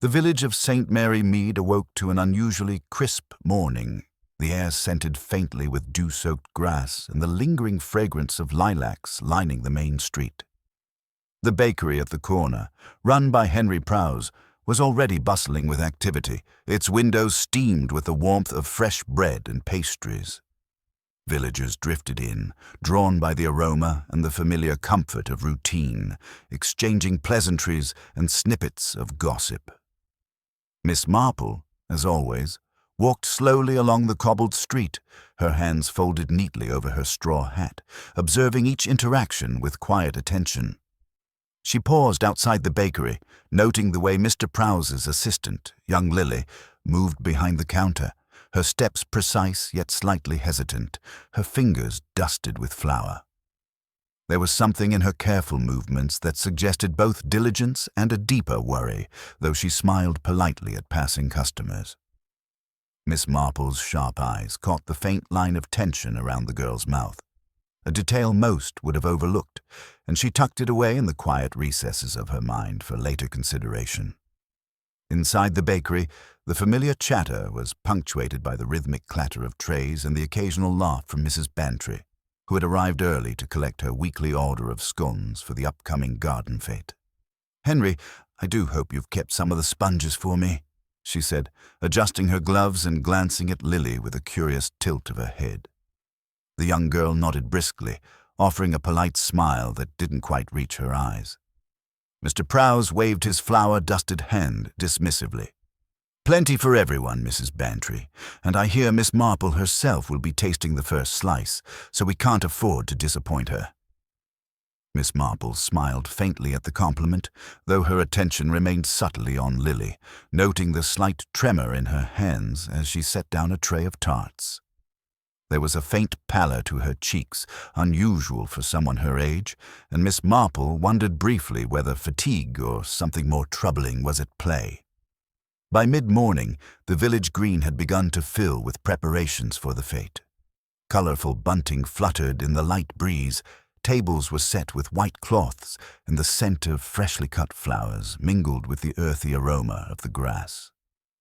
The village of St. Mary Mead awoke to an unusually crisp morning, the air scented faintly with dew-soaked grass and the lingering fragrance of lilacs lining the main street. The bakery at the corner, run by Henry Prowse, was already bustling with activity, its windows steamed with the warmth of fresh bread and pastries. Villagers drifted in, drawn by the aroma and the familiar comfort of routine, exchanging pleasantries and snippets of gossip. Miss Marple, as always, walked slowly along the cobbled street, her hands folded neatly over her straw hat, observing each interaction with quiet attention. She paused outside the bakery, noting the way Mr. Prowse's assistant, young Lily, moved behind the counter, her steps precise yet slightly hesitant, her fingers dusted with flour. There was something in her careful movements that suggested both diligence and a deeper worry, though she smiled politely at passing customers. Miss Marple's sharp eyes caught the faint line of tension around the girl's mouth, a detail most would have overlooked, and she tucked it away in the quiet recesses of her mind for later consideration. Inside the bakery, the familiar chatter was punctuated by the rhythmic clatter of trays and the occasional laugh from Mrs. Bantry, who had arrived early to collect her weekly order of scones for the upcoming garden fete. "Henry, I do hope you've kept some of the sponges for me," she said, adjusting her gloves and glancing at Lily with a curious tilt of her head. The young girl nodded briskly, offering a polite smile that didn't quite reach her eyes. Mr. Prowse waved his flour-dusted hand dismissively. "Plenty for everyone, Mrs. Bantry, and I hear Miss Marple herself will be tasting the first slice, so we can't afford to disappoint her." Miss Marple smiled faintly at the compliment, though her attention remained subtly on Lily, noting the slight tremor in her hands as she set down a tray of tarts. There was a faint pallor to her cheeks, unusual for someone her age, and Miss Marple wondered briefly whether fatigue or something more troubling was at play. By mid-morning, the village green had begun to fill with preparations for the fete. Colorful bunting fluttered in the light breeze, tables were set with white cloths, and the scent of freshly cut flowers mingled with the earthy aroma of the grass.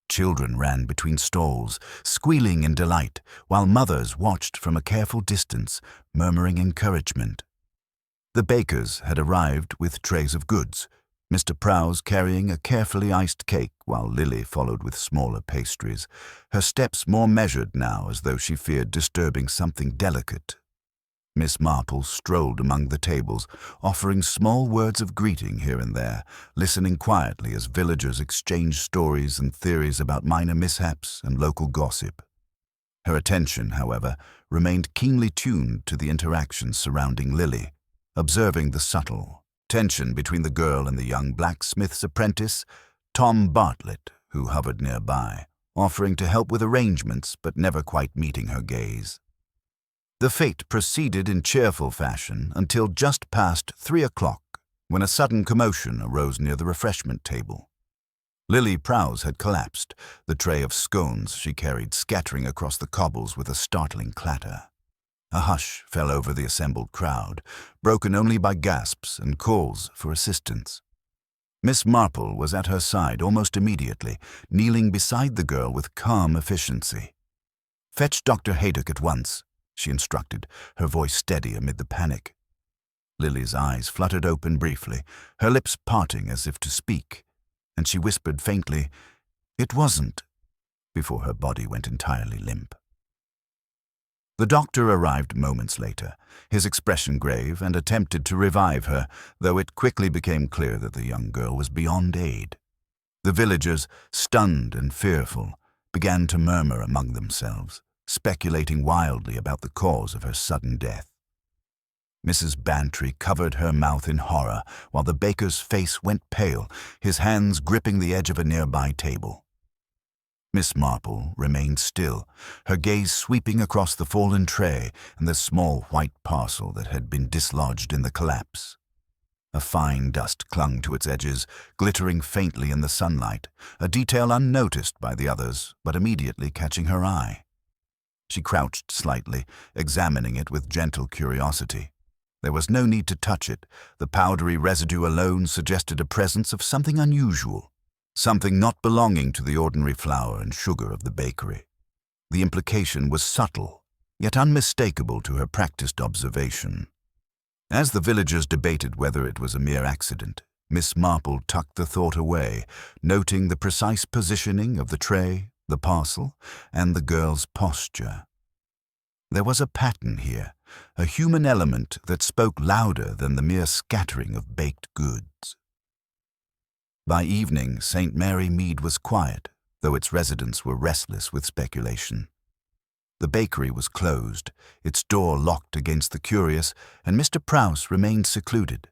Children ran between stalls, squealing in delight, while mothers watched from a careful distance, murmuring encouragement. The bakers had arrived with trays of goods, Mr. Prowse carrying a carefully iced cake while Lily followed with smaller pastries, her steps more measured now as though she feared disturbing something delicate. Miss Marple strolled among the tables, offering small words of greeting here and there, listening quietly as villagers exchanged stories and theories about minor mishaps and local gossip. Her attention, however, remained keenly tuned to the interactions surrounding Lily, observing the subtle tension between the girl and the young blacksmith's apprentice, Tom Bartlett, who hovered nearby, offering to help with arrangements but never quite meeting her gaze. The fete proceeded in cheerful fashion until just past 3 o'clock, when a sudden commotion arose near the refreshment table. Lily Prowse had collapsed, the tray of scones she carried scattering across the cobbles with a startling clatter. A hush fell over the assembled crowd, broken only by gasps and calls for assistance. Miss Marple was at her side almost immediately, kneeling beside the girl with calm efficiency. "Fetch Dr. Haydock at once," she instructed, her voice steady amid the panic. Lily's eyes fluttered open briefly, her lips parting as if to speak, and she whispered faintly, "It wasn't," before her body went entirely limp. The doctor arrived moments later, his expression grave, and attempted to revive her, though it quickly became clear that the young girl was beyond aid. The villagers, stunned and fearful, began to murmur among themselves, speculating wildly about the cause of her sudden death. Mrs. Bantry covered her mouth in horror, while the baker's face went pale, his hands gripping the edge of a nearby table. Miss Marple remained still, her gaze sweeping across the fallen tray and the small white parcel that had been dislodged in the collapse. A fine dust clung to its edges, glittering faintly in the sunlight, a detail unnoticed by the others, but immediately catching her eye. She crouched slightly, examining it with gentle curiosity. There was no need to touch it. The powdery residue alone suggested a presence of something unusual. something not belonging to the ordinary flour and sugar of the bakery. The implication was subtle, yet unmistakable to her practiced observation. As the villagers debated whether it was a mere accident, Miss Marple tucked the thought away, noting the precise positioning of the tray, the parcel, and the girl's posture. There was a pattern here, a human element that spoke louder than the mere scattering of baked goods. By evening, St. Mary Mead was quiet, though its residents were restless with speculation. The bakery was closed, its door locked against the curious, and Mr. Prowse remained secluded,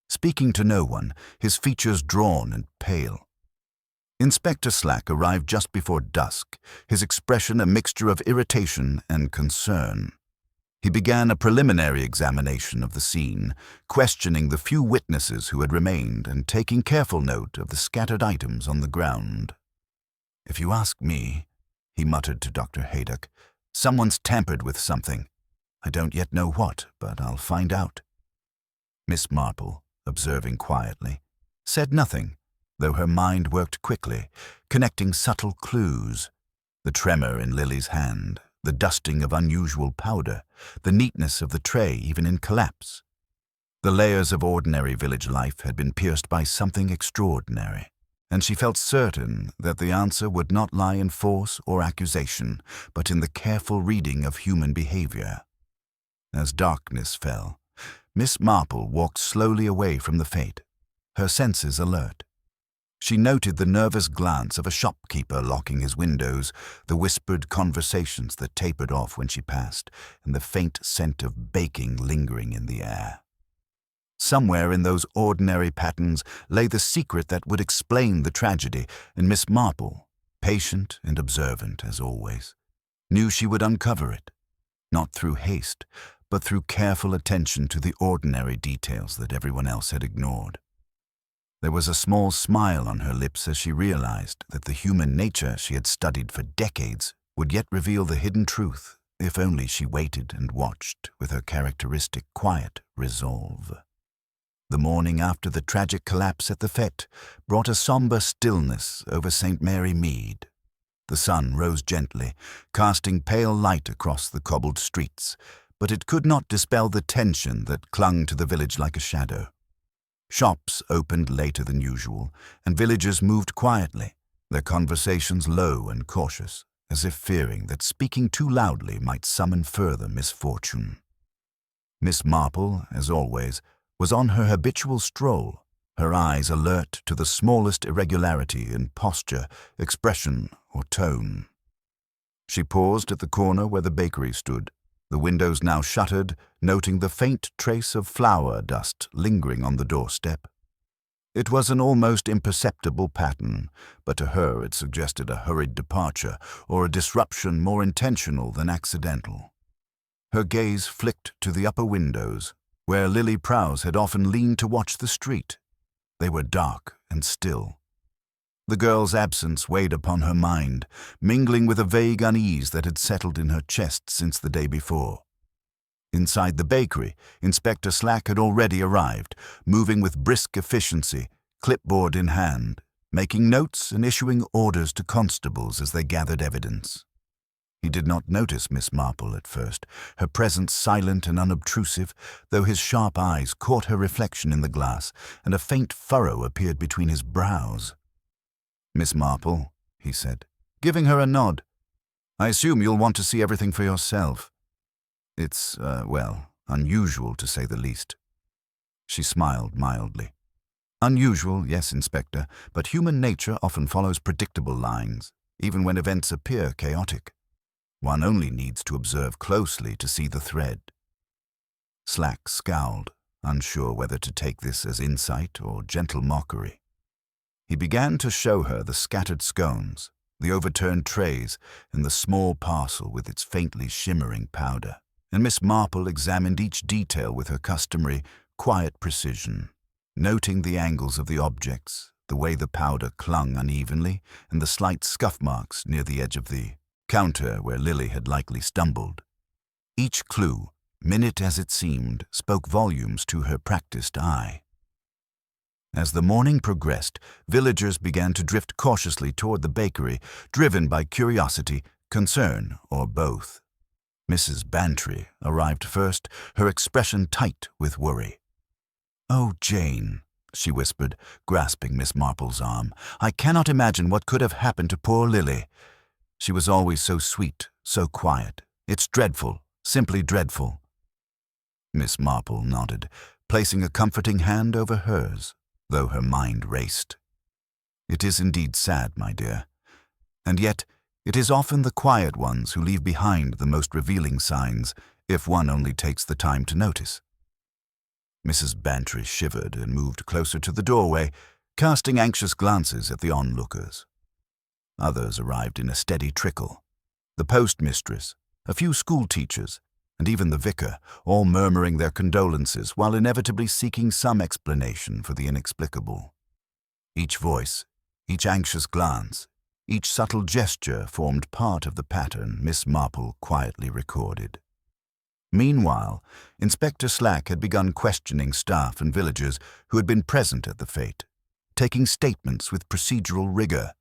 speaking to no one, his features drawn and pale. Inspector Slack arrived just before dusk, his expression a mixture of irritation and concern. He began a preliminary examination of the scene, questioning the few witnesses who had remained and taking careful note of the scattered items on the ground. "If you ask me," he muttered to Dr. Haydock, "someone's tampered with something. I don't yet know what, but I'll find out." Miss Marple, observing quietly, said nothing, though her mind worked quickly, connecting subtle clues. The tremor in Lily's hand, the dusting of unusual powder, the neatness of the tray even in collapse. The layers of ordinary village life had been pierced by something extraordinary, and she felt certain that the answer would not lie in force or accusation, but in the careful reading of human behavior. As darkness fell, Miss Marple walked slowly away from the fete, her senses alert. She noted the nervous glance of a shopkeeper locking his windows, the whispered conversations that tapered off when she passed, and the faint scent of baking lingering in the air. Somewhere in those ordinary patterns lay the secret that would explain the tragedy, and Miss Marple, patient and observant as always, knew she would uncover it, not through haste, but through careful attention to the ordinary details that everyone else had ignored. There was a small smile on her lips as she realized that the human nature she had studied for decades would yet reveal the hidden truth, if only she waited and watched with her characteristic quiet resolve. The morning after the tragic collapse at the fete brought a somber stillness over St. Mary Mead. The sun rose gently, casting pale light across the cobbled streets, but it could not dispel the tension that clung to the village like a shadow. Shops opened later than usual, and villagers moved quietly, their conversations low and cautious, as if fearing that speaking too loudly might summon further misfortune. Miss Marple, as always, was on her habitual stroll, her eyes alert to the smallest irregularity in posture, expression, or tone. She paused at the corner where the bakery stood, the windows now shuttered, noting the faint trace of flour dust lingering on the doorstep. It was an almost imperceptible pattern, but to her it suggested a hurried departure or a disruption more intentional than accidental. Her gaze flicked to the upper windows, where Lily Prowse had often leaned to watch the street. They were dark and still. The girl's absence weighed upon her mind, mingling with a vague unease that had settled in her chest since the day before. Inside the bakery, Inspector Slack had already arrived, moving with brisk efficiency, clipboard in hand, making notes and issuing orders to constables as they gathered evidence. He did not notice Miss Marple at first, her presence silent and unobtrusive, though his sharp eyes caught her reflection in the glass, and a faint furrow appeared between his brows. "Miss Marple," he said, giving her a nod. "I assume you'll want to see everything for yourself. It's, unusual to say the least." She smiled mildly. "Unusual, yes, Inspector, but human nature often follows predictable lines, even when events appear chaotic. One only needs to observe closely to see the thread." Slack scowled, unsure whether to take this as insight or gentle mockery. He began to show her the scattered scones, the overturned trays, and the small parcel with its faintly shimmering powder, and Miss Marple examined each detail with her customary, quiet precision, noting the angles of the objects, the way the powder clung unevenly, and the slight scuff marks near the edge of the counter where Lily had likely stumbled. Each clue, minute as it seemed, spoke volumes to her practiced eye. As the morning progressed, villagers began to drift cautiously toward the bakery, driven by curiosity, concern, or both. Mrs. Bantry arrived first, her expression tight with worry. "Oh, Jane," she whispered, grasping Miss Marple's arm, "I cannot imagine what could have happened to poor Lily. She was always so sweet, so quiet. It's dreadful, simply dreadful." Miss Marple nodded, placing a comforting hand over hers, though her mind raced. "It is indeed sad, my dear. And yet, it is often the quiet ones who leave behind the most revealing signs, if one only takes the time to notice." Mrs. Bantry shivered and moved closer to the doorway, casting anxious glances at the onlookers. Others arrived in a steady trickle. The postmistress, a few school teachers, and even the vicar, all murmuring their condolences while inevitably seeking some explanation for the inexplicable. Each voice, each anxious glance, each subtle gesture formed part of the pattern Miss Marple quietly recorded. Meanwhile, Inspector Slack had begun questioning staff and villagers who had been present at the fete, taking statements with procedural rigor.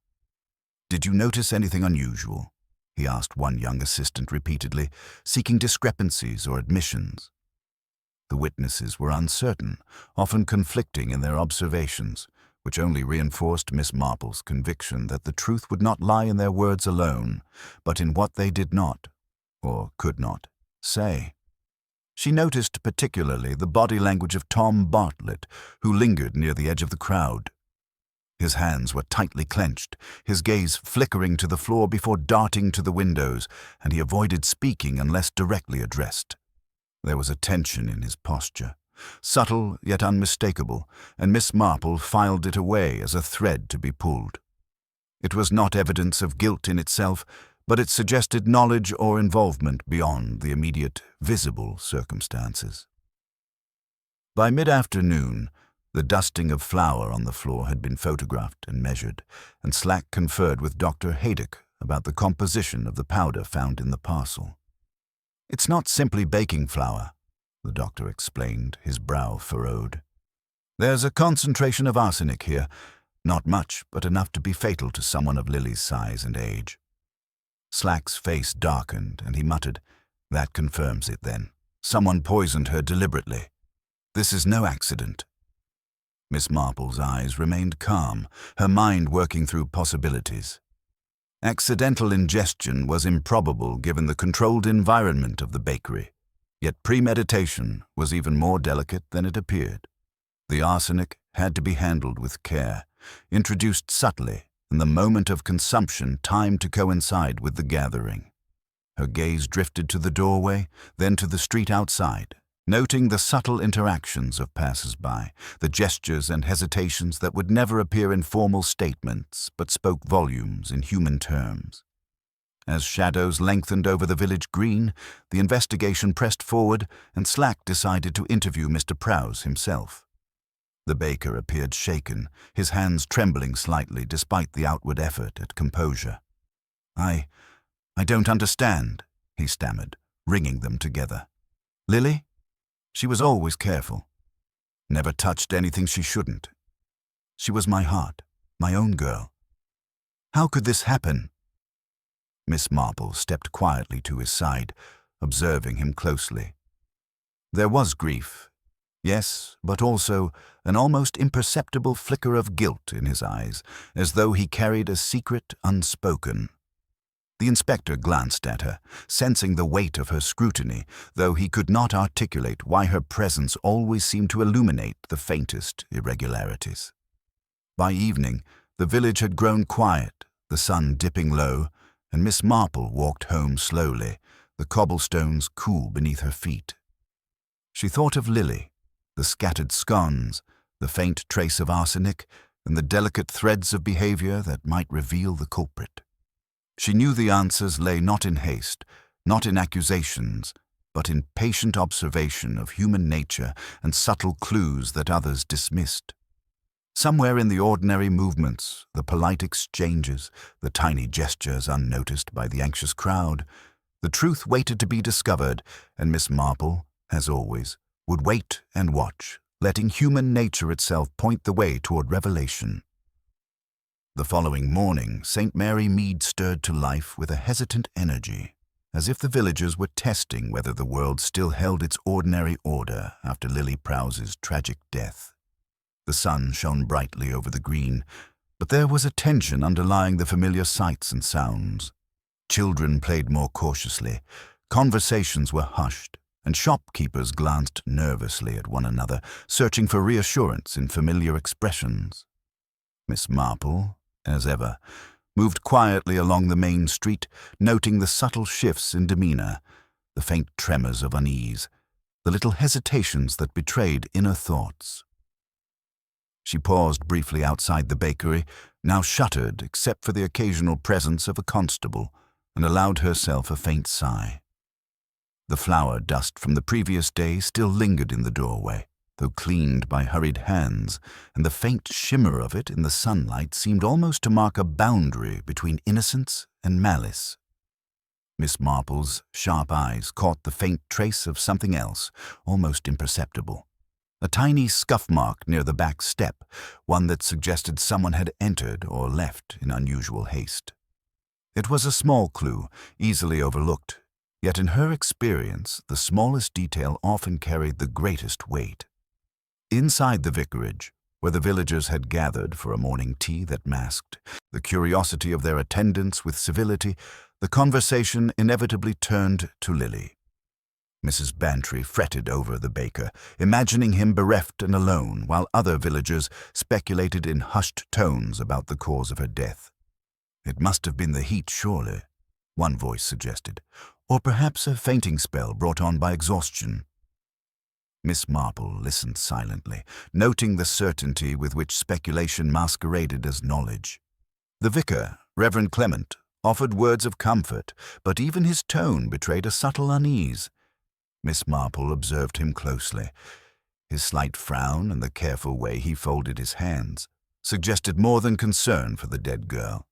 "Did you notice anything unusual?" he asked one young assistant repeatedly, seeking discrepancies or admissions. The witnesses were uncertain, often conflicting in their observations, which only reinforced Miss Marple's conviction that the truth would not lie in their words alone, but in what they did not, or could not, say. She noticed particularly the body language of Tom Bartlett, who lingered near the edge of the crowd. His hands were tightly clenched, his gaze flickering to the floor before darting to the windows, and he avoided speaking unless directly addressed. There was a tension in his posture, subtle yet unmistakable, and Miss Marple filed it away as a thread to be pulled. It was not evidence of guilt in itself, but it suggested knowledge or involvement beyond the immediate, visible circumstances. By mid-afternoon, the dusting of flour on the floor had been photographed and measured, and Slack conferred with Dr. Haydock about the composition of the powder found in the parcel. "It's not simply baking flour," the doctor explained, his brow furrowed. "There's a concentration of arsenic here, not much, but enough to be fatal to someone of Lily's size and age." Slack's face darkened, and he muttered, "That confirms it, then. Someone poisoned her deliberately. This is no accident." Miss Marple's eyes remained calm, her mind working through possibilities. Accidental ingestion was improbable given the controlled environment of the bakery, yet premeditation was even more delicate than it appeared. The arsenic had to be handled with care, introduced subtly, and the moment of consumption timed to coincide with the gathering. Her gaze drifted to the doorway, then to the street outside, noting the subtle interactions of passers-by, the gestures and hesitations that would never appear in formal statements but spoke volumes in human terms. As shadows lengthened over the village green, the investigation pressed forward, and Slack decided to interview Mr. Prowse himself. The baker appeared shaken, his hands trembling slightly despite the outward effort at composure. I don't understand," he stammered, wringing them together. "Lily? She was always careful. Never touched anything she shouldn't. She was my heart, my own girl. How could this happen?" Miss Marple stepped quietly to his side, observing him closely. There was grief, yes, but also an almost imperceptible flicker of guilt in his eyes, as though he carried a secret unspoken. The inspector glanced at her, sensing the weight of her scrutiny, though he could not articulate why her presence always seemed to illuminate the faintest irregularities. By evening, the village had grown quiet, the sun dipping low, and Miss Marple walked home slowly, the cobblestones cool beneath her feet. She thought of Lily, the scattered scones, the faint trace of arsenic, and the delicate threads of behavior that might reveal the culprit. She knew the answers lay not in haste, not in accusations, but in patient observation of human nature and subtle clues that others dismissed. Somewhere in the ordinary movements, the polite exchanges, the tiny gestures unnoticed by the anxious crowd, the truth waited to be discovered, and Miss Marple, as always, would wait and watch, letting human nature itself point the way toward revelation. The following morning, St. Mary Mead stirred to life with a hesitant energy, as if the villagers were testing whether the world still held its ordinary order after Lily Prowse's tragic death. The sun shone brightly over the green, but there was a tension underlying the familiar sights and sounds. Children played more cautiously, conversations were hushed, and shopkeepers glanced nervously at one another, searching for reassurance in familiar expressions. Miss Marple, as ever, moved quietly along the main street, noting the subtle shifts in demeanor, the faint tremors of unease, the little hesitations that betrayed inner thoughts. She paused briefly outside the bakery, now shuttered except for the occasional presence of a constable, and allowed herself a faint sigh. The flour dust from the previous day still lingered in the doorway, though cleaned by hurried hands, and the faint shimmer of it in the sunlight seemed almost to mark a boundary between innocence and malice. Miss Marple's sharp eyes caught the faint trace of something else, almost imperceptible. A tiny scuff mark near the back step, one that suggested someone had entered or left in unusual haste. It was a small clue, easily overlooked, yet in her experience, the smallest detail often carried the greatest weight. Inside the vicarage, where the villagers had gathered for a morning tea that masked the curiosity of their attendants with civility, the conversation inevitably turned to Lily. Mrs. Bantry fretted over the baker, imagining him bereft and alone, while other villagers speculated in hushed tones about the cause of her death. "It must have been the heat, surely," one voice suggested, "or perhaps a fainting spell brought on by exhaustion." Miss Marple listened silently, noting the certainty with which speculation masqueraded as knowledge. The vicar, Reverend Clement, offered words of comfort, but even his tone betrayed a subtle unease. Miss Marple observed him closely. His slight frown and the careful way he folded his hands suggested more than concern for the dead girl.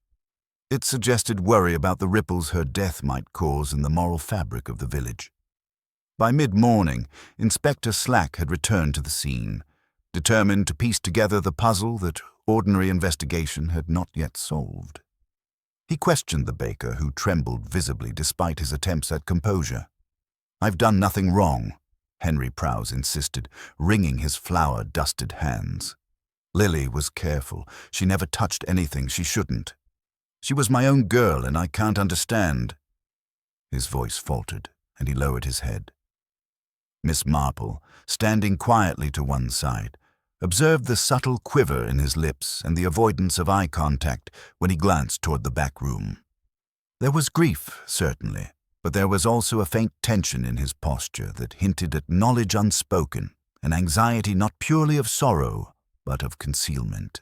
It suggested worry about the ripples her death might cause in the moral fabric of the village. By mid-morning, Inspector Slack had returned to the scene, determined to piece together the puzzle that ordinary investigation had not yet solved. He questioned the baker, who trembled visibly despite his attempts at composure. "I've done nothing wrong," Henry Prowse insisted, wringing his flour-dusted hands. "Lily was careful. She never touched anything she shouldn't. She was my own girl, and I can't understand." His voice faltered, and he lowered his head. Miss Marple, standing quietly to one side, observed the subtle quiver in his lips and the avoidance of eye contact when he glanced toward the back room. There was grief, certainly, but there was also a faint tension in his posture that hinted at knowledge unspoken, an anxiety not purely of sorrow, but of concealment.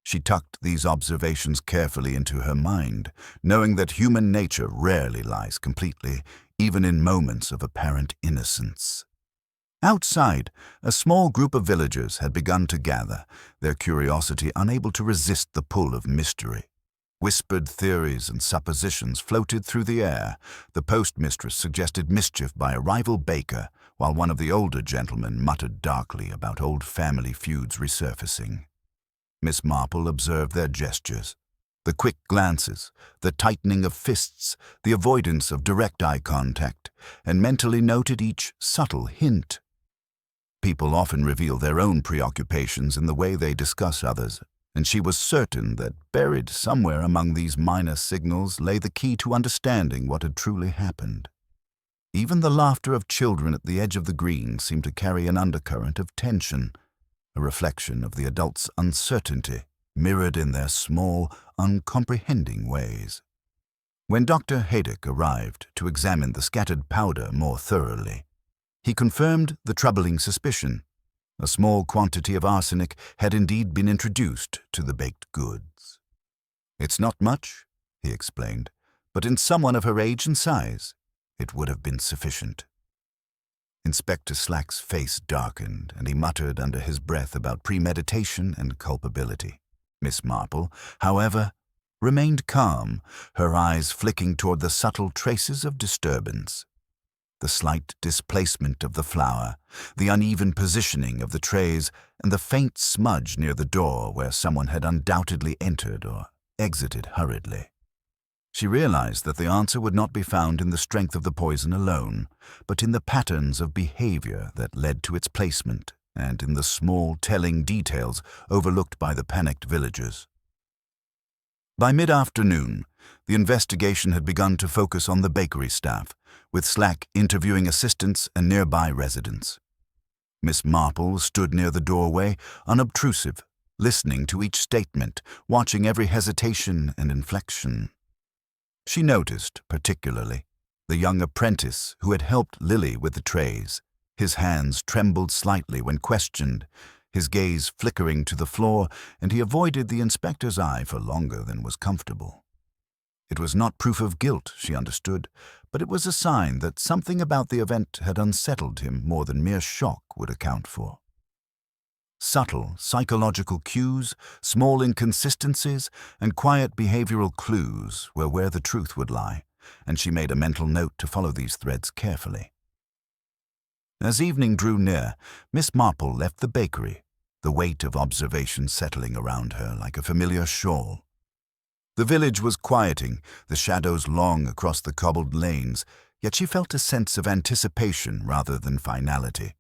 She tucked these observations carefully into her mind, knowing that human nature rarely lies completely, even in moments of apparent innocence. Outside, a small group of villagers had begun to gather, their curiosity unable to resist the pull of mystery. Whispered theories and suppositions floated through the air. The postmistress suggested mischief by a rival baker, while one of the older gentlemen muttered darkly about old family feuds resurfacing. Miss Marple observed their gestures, the quick glances, the tightening of fists, the avoidance of direct eye contact, and mentally noted each subtle hint. People often reveal their own preoccupations in the way they discuss others, and she was certain that buried somewhere among these minor signals lay the key to understanding what had truly happened. Even the laughter of children at the edge of the green seemed to carry an undercurrent of tension, a reflection of the adults' uncertainty, mirrored in their small, uncomprehending ways. When Dr. Haydock arrived to examine the scattered powder more thoroughly, he confirmed the troubling suspicion. A small quantity of arsenic had indeed been introduced to the baked goods. "It's not much," he explained, "but in someone of her age and size, it would have been sufficient." Inspector Slack's face darkened, and he muttered under his breath about premeditation and culpability. Miss Marple, however, remained calm, her eyes flicking toward the subtle traces of disturbance. the slight displacement of the flour, the uneven positioning of the trays, and the faint smudge near the door where someone had undoubtedly entered or exited hurriedly. She realized that the answer would not be found in the strength of the poison alone, but in the patterns of behavior that led to its placement and in the small telling details overlooked by the panicked villagers. By mid-afternoon, the investigation had begun to focus on the bakery staff, with Slack interviewing assistants and nearby residents. Miss Marple stood near the doorway, unobtrusive, listening to each statement, watching every hesitation and inflection. She noticed, particularly, the young apprentice who had helped Lily with the trays. His hands trembled slightly when questioned, his gaze flickering to the floor, and he avoided the inspector's eye for longer than was comfortable. It was not proof of guilt, she understood, but it was a sign that something about the event had unsettled him more than mere shock would account for. Subtle psychological cues, small inconsistencies, and quiet behavioral clues were where the truth would lie, and she made a mental note to follow these threads carefully. As evening drew near, Miss Marple left the bakery, the weight of observation settling around her like a familiar shawl. The village was quieting, the shadows long across the cobbled lanes, yet she felt a sense of anticipation rather than finality.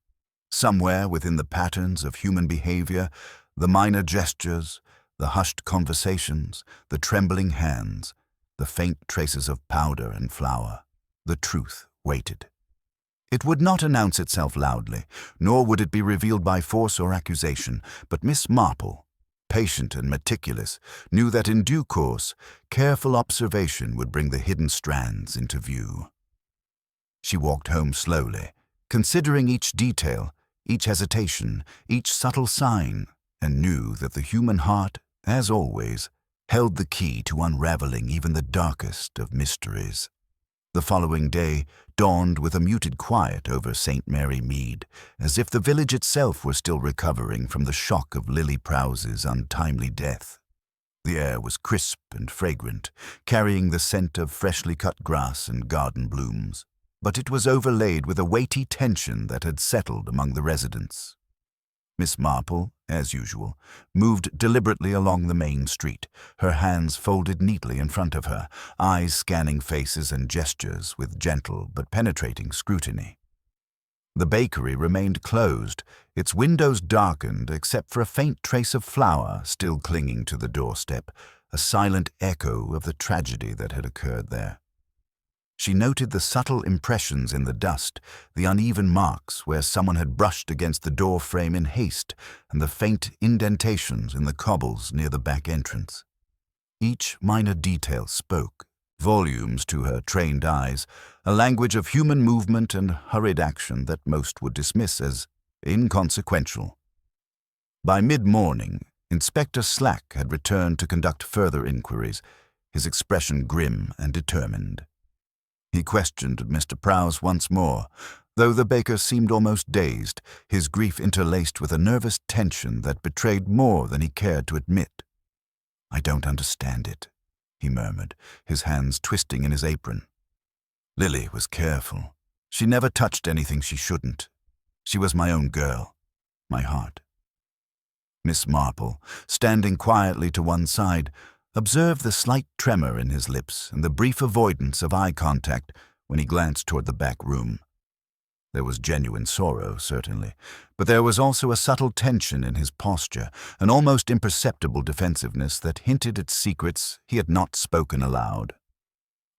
Somewhere within the patterns of human behavior, the minor gestures, the hushed conversations, the trembling hands, the faint traces of powder and flour, the truth waited. It would not announce itself loudly, nor would it be revealed by force or accusation, but Miss Marple, patient and meticulous, knew that in due course, careful observation would bring the hidden strands into view. She walked home slowly, considering each detail, each hesitation, each subtle sign, and knew that the human heart, as always, held the key to unraveling even the darkest of mysteries. The following day dawned with a muted quiet over St. Mary Mead, as if the village itself were still recovering from the shock of Lily Prowse's untimely death. The air was crisp and fragrant, carrying the scent of freshly cut grass and garden blooms, but it was overlaid with a weighty tension that had settled among the residents. Miss Marple, as usual, moved deliberately along the main street, her hands folded neatly in front of her, eyes scanning faces and gestures with gentle but penetrating scrutiny. The bakery remained closed, its windows darkened except for a faint trace of flour still clinging to the doorstep, a silent echo of the tragedy that had occurred there. She noted the subtle impressions in the dust, the uneven marks where someone had brushed against the door frame in haste, and the faint indentations in the cobbles near the back entrance. Each minor detail spoke, volumes to her trained eyes, a language of human movement and hurried action that most would dismiss as inconsequential. By mid-morning, Inspector Slack had returned to conduct further inquiries, his expression grim and determined. He questioned Mr. Prowse once more, though the baker seemed almost dazed, his grief interlaced with a nervous tension that betrayed more than he cared to admit. "I don't understand it," he murmured, his hands twisting in his apron. "Lily was careful. She never touched anything she shouldn't. She was my own girl, my heart." Miss Marple, standing quietly to one side, observed the slight tremor in his lips and the brief avoidance of eye contact when he glanced toward the back room. There was genuine sorrow, certainly, but there was also a subtle tension in his posture, an almost imperceptible defensiveness that hinted at secrets he had not spoken aloud.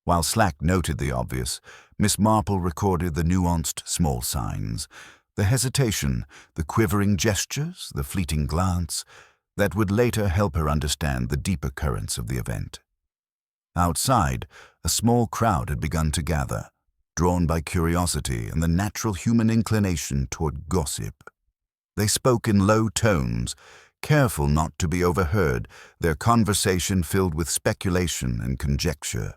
While Slack noted the obvious, Miss Marple recorded the nuanced small signs, the hesitation, the quivering gestures, the fleeting glance, that would later help her understand the deeper currents of the event. Outside, a small crowd had begun to gather, drawn by curiosity and the natural human inclination toward gossip. They spoke in low tones, careful not to be overheard, their conversation filled with speculation and conjecture.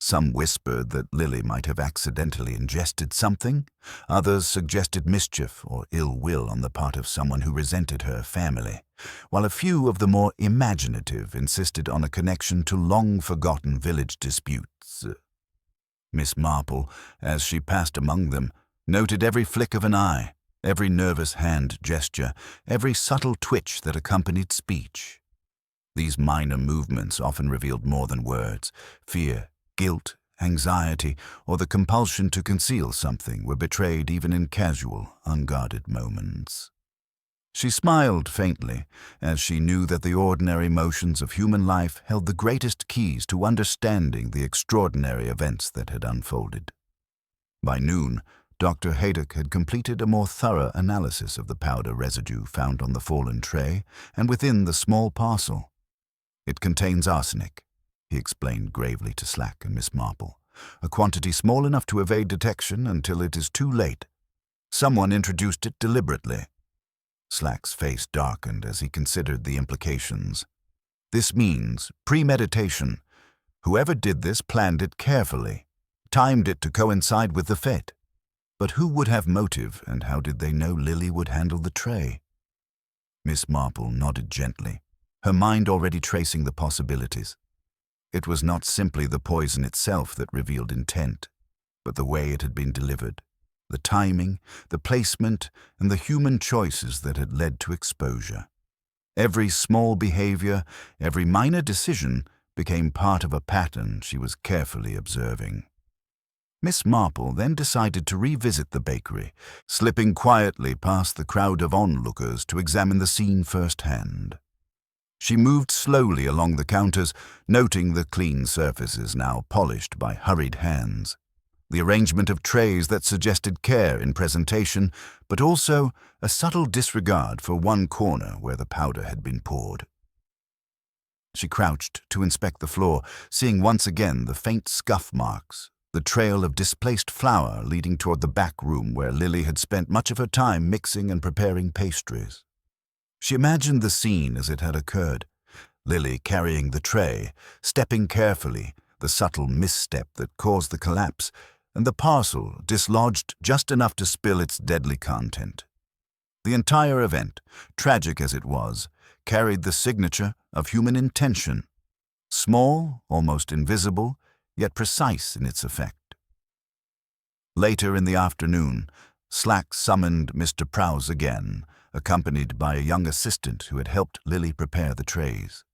Some whispered that Lily might have accidentally ingested something. Others suggested mischief or ill will on the part of someone who resented her family, while a few of the more imaginative insisted on a connection to long-forgotten village disputes. Miss Marple, as she passed among them, noted every flick of an eye, every nervous hand gesture, every subtle twitch that accompanied speech. These minor movements often revealed more than words. Fear, guilt, anxiety, or the compulsion to conceal something were betrayed even in casual, unguarded moments. She smiled faintly, as she knew that the ordinary motions of human life held the greatest keys to understanding the extraordinary events that had unfolded. By noon, Dr. Haydock had completed a more thorough analysis of the powder residue found on the fallen tray and within the small parcel. "It contains arsenic," he explained gravely to Slack and Miss Marple, "a quantity small enough to evade detection until it is too late. Someone introduced it deliberately." Slack's face darkened as he considered the implications. "This means premeditation. Whoever did this planned it carefully, timed it to coincide with the fete. But who would have motive, and how did they know Lily would handle the tray?" Miss Marple nodded gently, her mind already tracing the possibilities. It was not simply the poison itself that revealed intent, but the way it had been delivered, the timing, the placement, and the human choices that had led to exposure. Every small behavior, every minor decision became part of a pattern she was carefully observing. Miss Marple then decided to revisit the bakery, slipping quietly past the crowd of onlookers to examine the scene firsthand. She moved slowly along the counters, noting the clean surfaces now polished by hurried hands, the arrangement of trays that suggested care in presentation, but also a subtle disregard for one corner where the powder had been poured. She crouched to inspect the floor, seeing once again the faint scuff marks, the trail of displaced flour leading toward the back room where Lily had spent much of her time mixing and preparing pastries. She imagined the scene as it had occurred, Lily carrying the tray, stepping carefully, the subtle misstep that caused the collapse, and the parcel dislodged just enough to spill its deadly content. The entire event, tragic as it was, carried the signature of human intention, small, almost invisible, yet precise in its effect. Later in the afternoon, Slack summoned Mr. Prowse again, accompanied by a young assistant who had helped Lily prepare the trays.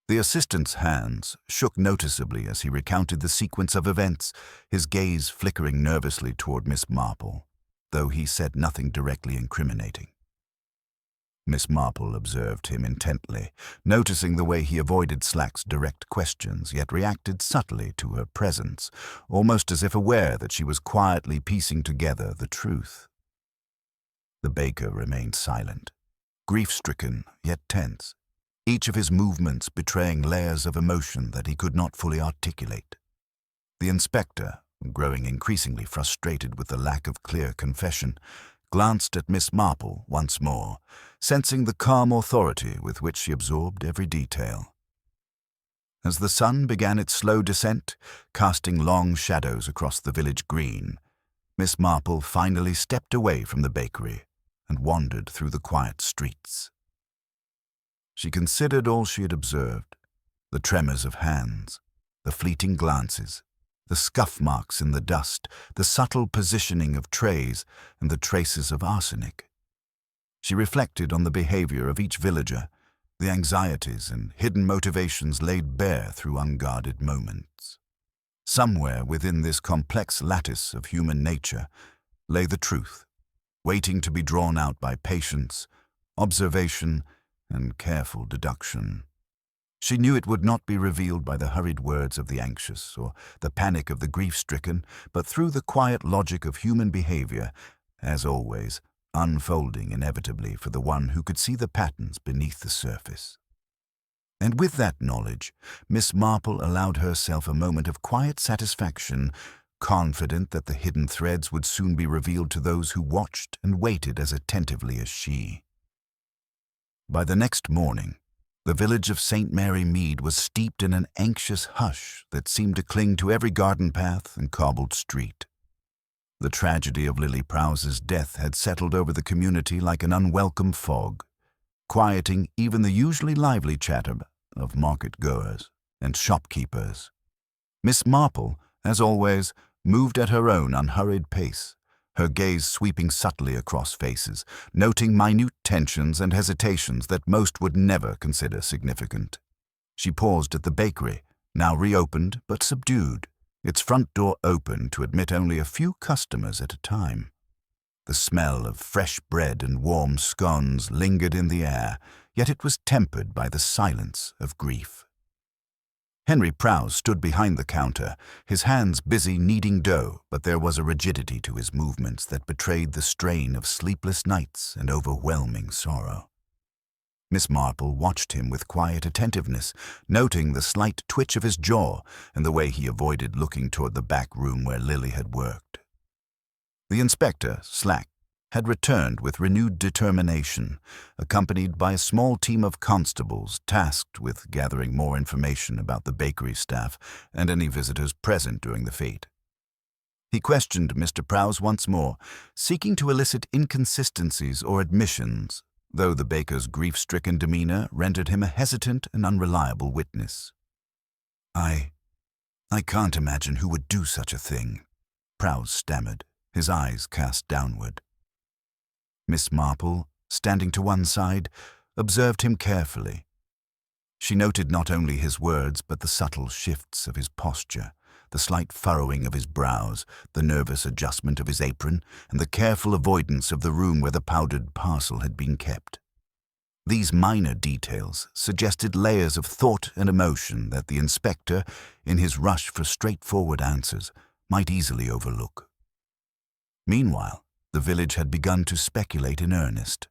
The assistant's hands shook noticeably as he recounted the sequence of events, his gaze flickering nervously toward Miss Marple, though he said nothing directly incriminating. Miss Marple observed him intently, noticing the way he avoided Slack's direct questions, yet reacted subtly to her presence, almost as if aware that she was quietly piecing together the truth. The baker remained silent, grief-stricken yet tense, each of his movements betraying layers of emotion that he could not fully articulate. The inspector, growing increasingly frustrated with the lack of clear confession, glanced at Miss Marple once more, sensing the calm authority with which she absorbed every detail. As the sun began its slow descent, casting long shadows across the village green, Miss Marple finally stepped away from the bakery and wandered through the quiet streets. She considered all she had observed, the tremors of hands, the fleeting glances, the scuff marks in the dust, the subtle positioning of trays, and the traces of arsenic. She reflected on the behavior of each villager, the anxieties and hidden motivations laid bare through unguarded moments. Somewhere within this complex lattice of human nature lay the truth, waiting to be drawn out by patience, observation, and careful deduction. She knew it would not be revealed by the hurried words of the anxious or the panic of the grief-stricken, but through the quiet logic of human behavior, as always, unfolding inevitably for the one who could see the patterns beneath the surface. And with that knowledge, Miss Marple allowed herself a moment of quiet satisfaction, confident that the hidden threads would soon be revealed to those who watched and waited as attentively as she. By the next morning, the village of St. Mary Mead was steeped in an anxious hush that seemed to cling to every garden path and cobbled street. The tragedy of Lily Prowse's death had settled over the community like an unwelcome fog, quieting even the usually lively chatter of market-goers and shopkeepers. Miss Marple, as always, moved at her own unhurried pace, her gaze sweeping subtly across faces, noting minute tensions and hesitations that most would never consider significant. She paused at the bakery, now reopened but subdued, its front door open to admit only a few customers at a time. The smell of fresh bread and warm scones lingered in the air, yet it was tempered by the silence of grief. Henry Prowse stood behind the counter, his hands busy kneading dough, but there was a rigidity to his movements that betrayed the strain of sleepless nights and overwhelming sorrow. Miss Marple watched him with quiet attentiveness, noting the slight twitch of his jaw and the way he avoided looking toward the back room where Lily had worked. The inspector, Slack, had returned with renewed determination, accompanied by a small team of constables tasked with gathering more information about the bakery staff and any visitors present during the fête. He questioned Mr. Prowse once more, seeking to elicit inconsistencies or admissions, though the baker's grief-stricken demeanor rendered him a hesitant and unreliable witness. I can't imagine who would do such a thing," Prowse stammered, his eyes cast downward. Miss Marple, standing to one side, observed him carefully. She noted not only his words but the subtle shifts of his posture, the slight furrowing of his brows, the nervous adjustment of his apron, and the careful avoidance of the room where the powdered parcel had been kept. These minor details suggested layers of thought and emotion that the inspector, in his rush for straightforward answers, might easily overlook. Meanwhile, the village had begun to speculate in earnest.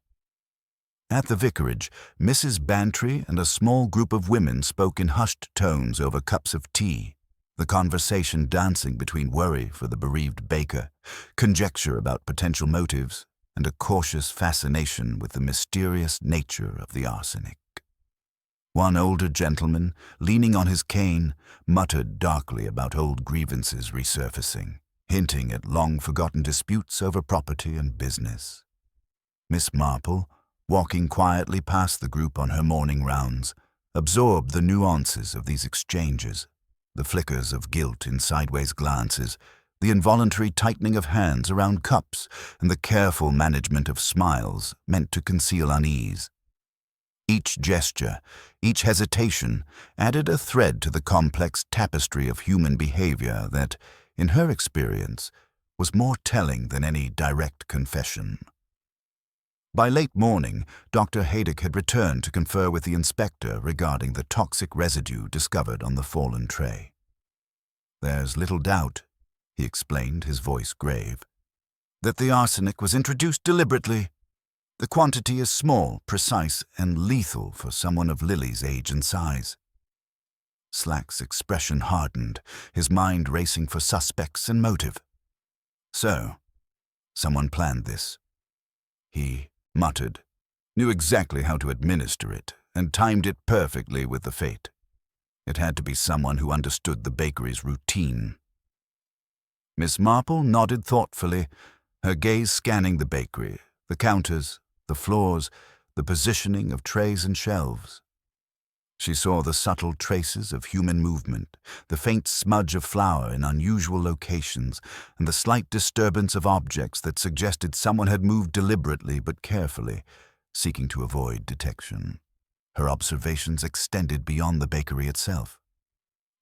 At the vicarage, Mrs. Bantry and a small group of women spoke in hushed tones over cups of tea, the conversation dancing between worry for the bereaved baker, conjecture about potential motives, and a cautious fascination with the mysterious nature of the arsenic. One older gentleman, leaning on his cane, muttered darkly about old grievances resurfacing, hinting at long-forgotten disputes over property and business. Miss Marple, walking quietly past the group on her morning rounds, absorbed the nuances of these exchanges, the flickers of guilt in sideways glances, the involuntary tightening of hands around cups, and the careful management of smiles meant to conceal unease. Each gesture, each hesitation, added a thread to the complex tapestry of human behavior that, in her experience, was more telling than any direct confession. By late morning, Dr. Haydock had returned to confer with the inspector regarding the toxic residue discovered on the fallen tray. "There's little doubt," he explained, his voice grave, "that the arsenic was introduced deliberately. The quantity is small, precise, and lethal for someone of Lily's age and size." Slack's expression hardened, his mind racing for suspects and motive. "So, someone planned this," he muttered, "knew exactly how to administer it, and timed it perfectly with the fate. It had to be someone who understood the bakery's routine." Miss Marple nodded thoughtfully, her gaze scanning the bakery, the counters, the floors, the positioning of trays and shelves. She saw the subtle traces of human movement, the faint smudge of flour in unusual locations, and the slight disturbance of objects that suggested someone had moved deliberately but carefully, seeking to avoid detection. Her observations extended beyond the bakery itself.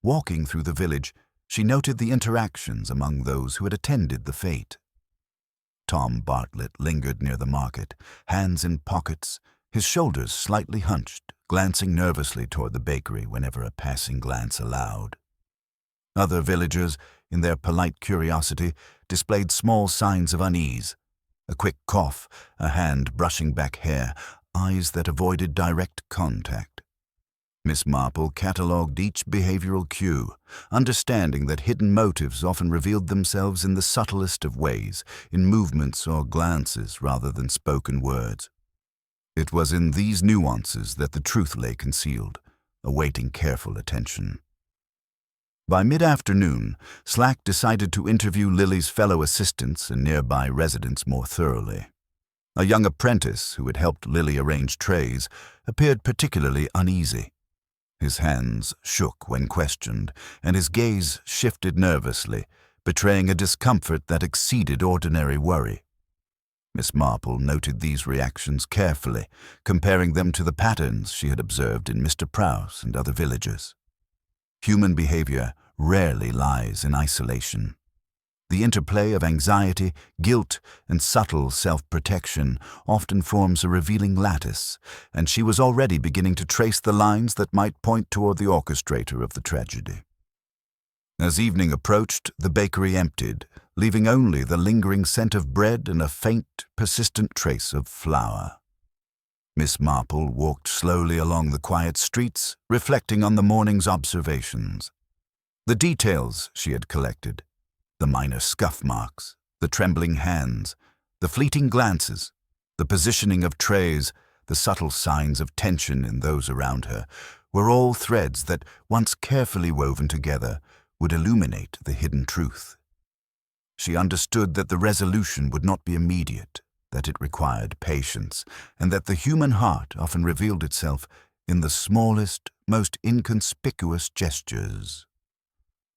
Walking through the village, she noted the interactions among those who had attended the fete. Tom Bartlett lingered near the market, hands in pockets, his shoulders slightly hunched, glancing nervously toward the bakery whenever a passing glance allowed. Other villagers, in their polite curiosity, displayed small signs of unease: a quick cough, a hand brushing back hair, eyes that avoided direct contact. Miss Marple catalogued each behavioral cue, understanding that hidden motives often revealed themselves in the subtlest of ways, in movements or glances rather than spoken words. It was in these nuances that the truth lay concealed, awaiting careful attention. By mid-afternoon, Slack decided to interview Lily's fellow assistants and nearby residents more thoroughly. A young apprentice who had helped Lily arrange trays appeared particularly uneasy. His hands shook when questioned, and his gaze shifted nervously, betraying a discomfort that exceeded ordinary worry. Miss Marple noted these reactions carefully, comparing them to the patterns she had observed in Mr. Prowse and other villagers. Human behavior rarely lies in isolation. The interplay of anxiety, guilt, and subtle self-protection often forms a revealing lattice, and she was already beginning to trace the lines that might point toward the orchestrator of the tragedy. As evening approached, the bakery emptied, leaving only the lingering scent of bread and a faint, persistent trace of flour. Miss Marple walked slowly along the quiet streets, reflecting on the morning's observations. The details she had collected, the minor scuff marks, the trembling hands, the fleeting glances, the positioning of trays, the subtle signs of tension in those around her, were all threads that, once carefully woven together, would illuminate the hidden truth. She understood that the resolution would not be immediate, that it required patience, and that the human heart often revealed itself in the smallest, most inconspicuous gestures.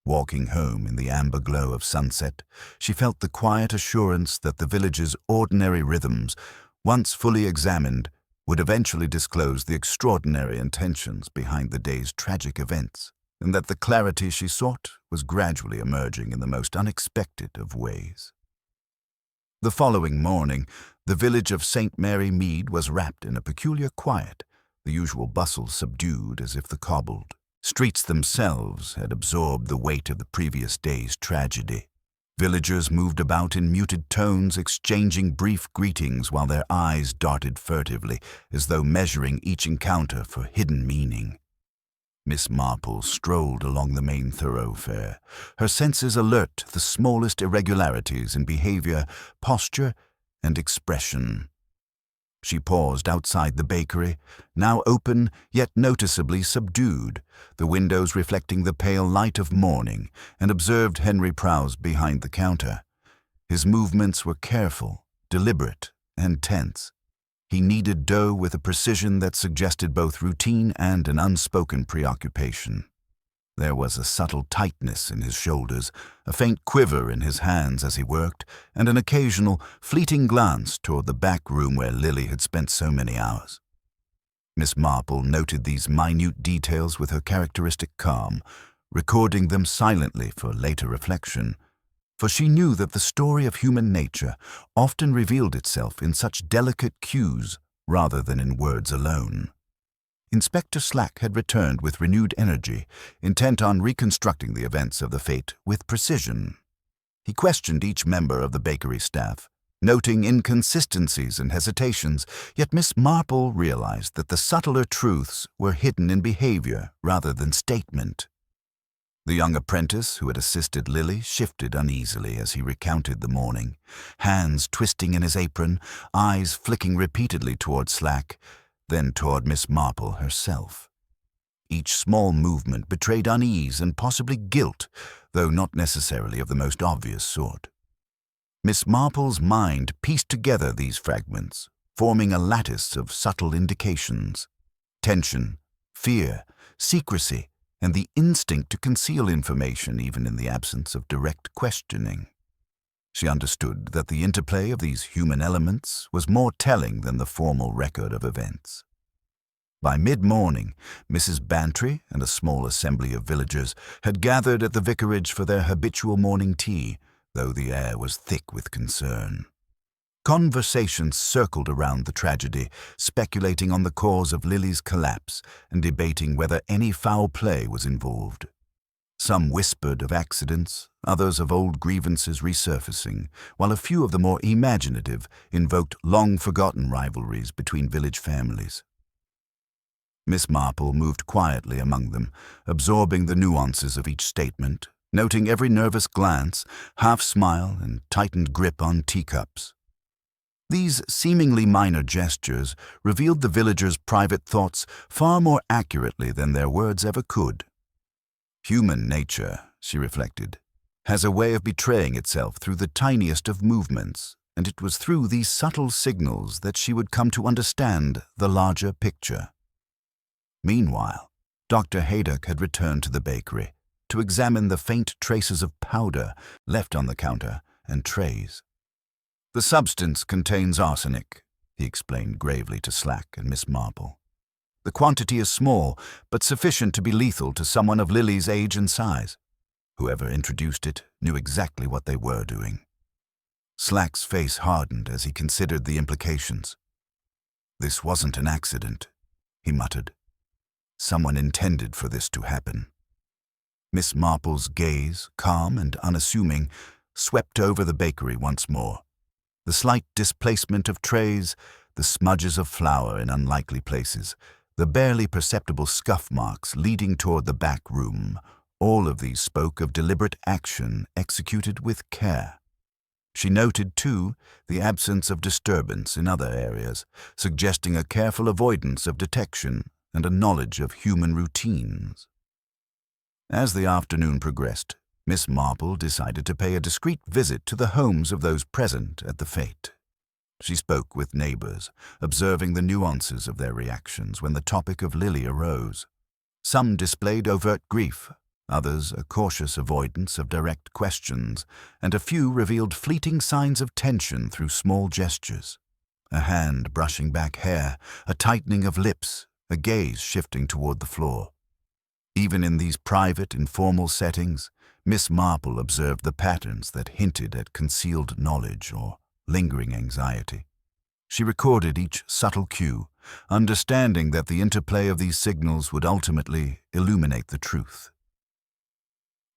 Walking home in the amber glow of sunset, she felt the quiet assurance that the village's ordinary rhythms, once fully examined, would eventually disclose the extraordinary intentions behind the day's tragic events, and that the clarity she sought was gradually emerging in the most unexpected of ways. The following morning, the village of St. Mary Mead was wrapped in a peculiar quiet, the usual bustle subdued as if the cobbled streets themselves had absorbed the weight of the previous day's tragedy. Villagers moved about in muted tones, exchanging brief greetings while their eyes darted furtively, as though measuring each encounter for hidden meaning. Miss Marple strolled along the main thoroughfare, her senses alert to the smallest irregularities in behavior, posture, and expression. She paused outside the bakery, now open yet noticeably subdued, the windows reflecting the pale light of morning, and observed Henry Prowse behind the counter. His movements were careful, deliberate, and tense. He kneaded dough with a precision that suggested both routine and an unspoken preoccupation. There was a subtle tightness in his shoulders, a faint quiver in his hands as he worked, and an occasional, fleeting glance toward the back room where Lily had spent so many hours. Miss Marple noted these minute details with her characteristic calm, recording them silently for later reflection, for she knew that the story of human nature often revealed itself in such delicate cues rather than in words alone. Inspector Slack had returned with renewed energy, intent on reconstructing the events of the fete with precision. He questioned each member of the bakery staff, noting inconsistencies and hesitations, yet Miss Marple realized that the subtler truths were hidden in behavior rather than statement. The young apprentice who had assisted Lily shifted uneasily as he recounted the morning, hands twisting in his apron, eyes flicking repeatedly toward Slack, then toward Miss Marple herself. Each small movement betrayed unease and possibly guilt, though not necessarily of the most obvious sort. Miss Marple's mind pieced together these fragments, forming a lattice of subtle indications: tension, fear, secrecy, and the instinct to conceal information even in the absence of direct questioning. She understood that the interplay of these human elements was more telling than the formal record of events. By mid-morning, Mrs. Bantry and a small assembly of villagers had gathered at the vicarage for their habitual morning tea, though the air was thick with concern. Conversations circled around the tragedy, speculating on the cause of Lily's collapse and debating whether any foul play was involved. Some whispered of accidents, others of old grievances resurfacing, while a few of the more imaginative invoked long-forgotten rivalries between village families. Miss Marple moved quietly among them, absorbing the nuances of each statement, noting every nervous glance, half-smile, and tightened grip on teacups. These seemingly minor gestures revealed the villagers' private thoughts far more accurately than their words ever could. Human nature, she reflected, has a way of betraying itself through the tiniest of movements, and it was through these subtle signals that she would come to understand the larger picture. Meanwhile, Dr. Haydock had returned to the bakery to examine the faint traces of powder left on the counter and trays. "The substance contains arsenic," he explained gravely to Slack and Miss Marple. "The quantity is small, but sufficient to be lethal to someone of Lily's age and size. Whoever introduced it knew exactly what they were doing." Slack's face hardened as he considered the implications. "This wasn't an accident," he muttered. "Someone intended for this to happen." Miss Marple's gaze, calm and unassuming, swept over the bakery once more. The slight displacement of trays, the smudges of flour in unlikely places, the barely perceptible scuff marks leading toward the back room, all of these spoke of deliberate action executed with care. She noted, too, the absence of disturbance in other areas, suggesting a careful avoidance of detection and a knowledge of human routines. As the afternoon progressed, Miss Marple decided to pay a discreet visit to the homes of those present at the fete. She spoke with neighbors, observing the nuances of their reactions when the topic of Lily arose. Some displayed overt grief, others a cautious avoidance of direct questions, and a few revealed fleeting signs of tension through small gestures. A hand brushing back hair, a tightening of lips, a gaze shifting toward the floor. Even in these private, informal settings, Miss Marple observed the patterns that hinted at concealed knowledge or lingering anxiety. She recorded each subtle cue, understanding that the interplay of these signals would ultimately illuminate the truth.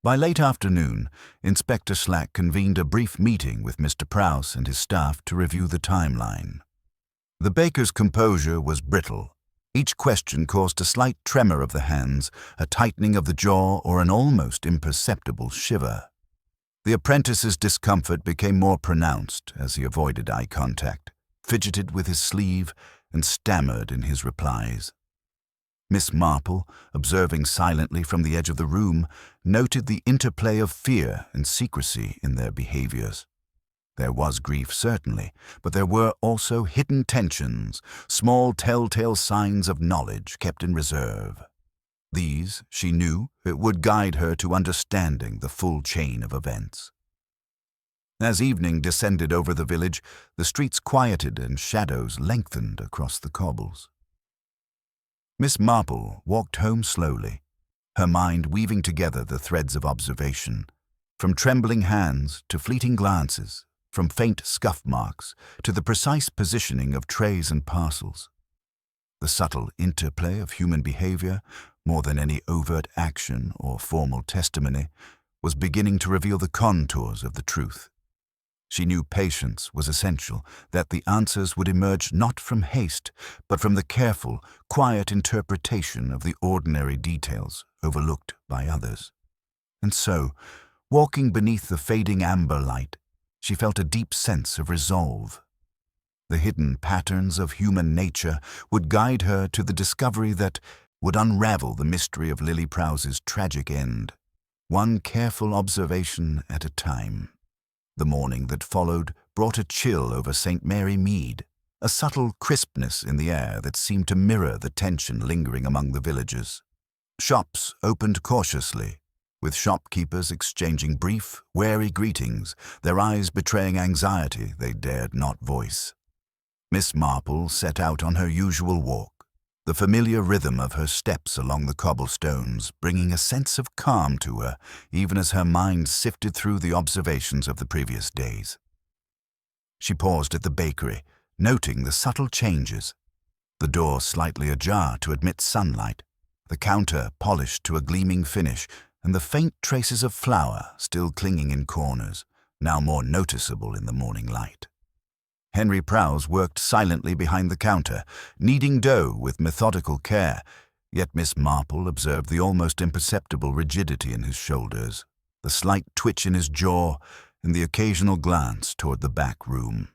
By late afternoon, Inspector Slack convened a brief meeting with Mr. Prowse and his staff to review the timeline. The baker's composure was brittle. Each question caused a slight tremor of the hands, a tightening of the jaw, or an almost imperceptible shiver. The apprentice's discomfort became more pronounced as he avoided eye contact, fidgeted with his sleeve, and stammered in his replies. Miss Marple, observing silently from the edge of the room, noted the interplay of fear and secrecy in their behaviors. There was grief, certainly, but there were also hidden tensions, small telltale signs of knowledge kept in reserve. These, she knew, would guide her to understanding the full chain of events. As evening descended over the village, the streets quieted and shadows lengthened across the cobbles. Miss Marple walked home slowly, her mind weaving together the threads of observation, from trembling hands to fleeting glances, from faint scuff marks to the precise positioning of trays and parcels. The subtle interplay of human behavior, more than any overt action or formal testimony, was beginning to reveal the contours of the truth. She knew patience was essential, that the answers would emerge not from haste, but from the careful, quiet interpretation of the ordinary details overlooked by others. And so, walking beneath the fading amber light, she felt a deep sense of resolve. The hidden patterns of human nature would guide her to the discovery that would unravel the mystery of Lily Prowse's tragic end, one careful observation at a time. The morning that followed brought a chill over St. Mary Mead, a subtle crispness in the air that seemed to mirror the tension lingering among the villagers. Shops opened cautiously, with shopkeepers exchanging brief, wary greetings, their eyes betraying anxiety they dared not voice. Miss Marple set out on her usual walk, the familiar rhythm of her steps along the cobblestones bringing a sense of calm to her, even as her mind sifted through the observations of the previous days. She paused at the bakery, noting the subtle changes. The door slightly ajar to admit sunlight, the counter polished to a gleaming finish, and the faint traces of flour still clinging in corners, now more noticeable in the morning light. Henry Prowse worked silently behind the counter, kneading dough with methodical care, yet Miss Marple observed the almost imperceptible rigidity in his shoulders, the slight twitch in his jaw, and the occasional glance toward the back room.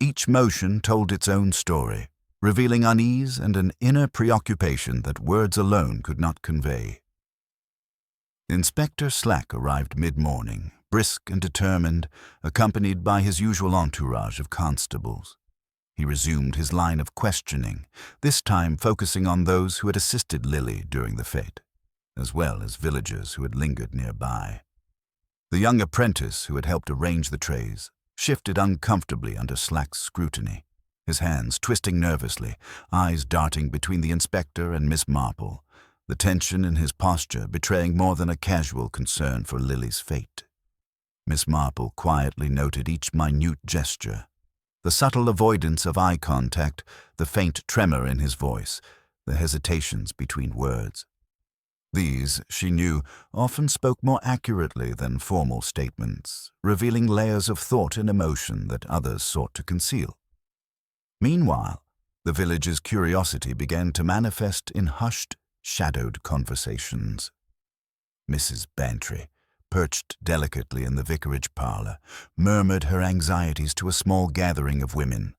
Each motion told its own story, revealing unease and an inner preoccupation that words alone could not convey. Inspector Slack arrived mid-morning, brisk and determined, accompanied by his usual entourage of constables. He resumed his line of questioning, this time focusing on those who had assisted Lily during the fete, as well as villagers who had lingered nearby. The young apprentice who had helped arrange the trays shifted uncomfortably under Slack's scrutiny, his hands twisting nervously, eyes darting between the inspector and Miss Marple, the tension in his posture betraying more than a casual concern for Lily's fate. Miss Marple quietly noted each minute gesture, the subtle avoidance of eye contact, the faint tremor in his voice, the hesitations between words. These, she knew, often spoke more accurately than formal statements, revealing layers of thought and emotion that others sought to conceal. Meanwhile, the village's curiosity began to manifest in hushed, shadowed conversations. Mrs. Bantry, perched delicately in the vicarage parlor, murmured her anxieties to a small gathering of women.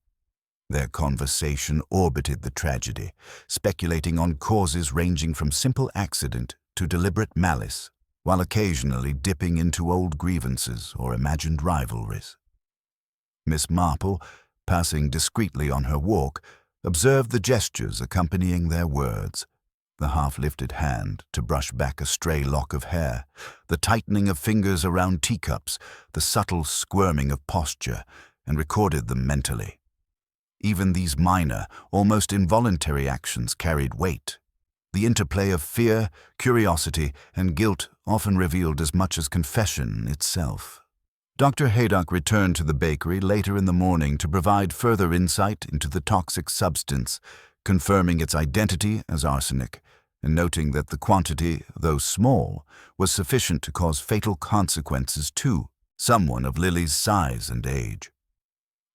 Their conversation orbited the tragedy, speculating on causes ranging from simple accident to deliberate malice, while occasionally dipping into old grievances or imagined rivalries. Miss Marple, passing discreetly on her walk, observed the gestures accompanying their words, the half-lifted hand to brush back a stray lock of hair, the tightening of fingers around teacups, the subtle squirming of posture, and recorded them mentally. Even these minor, almost involuntary actions carried weight. The interplay of fear, curiosity, and guilt often revealed as much as confession itself. Dr. Haydock returned to the bakery later in the morning to provide further insight into the toxic substance, confirming its identity as arsenic, and noting that the quantity, though small, was sufficient to cause fatal consequences to someone of Lily's size and age.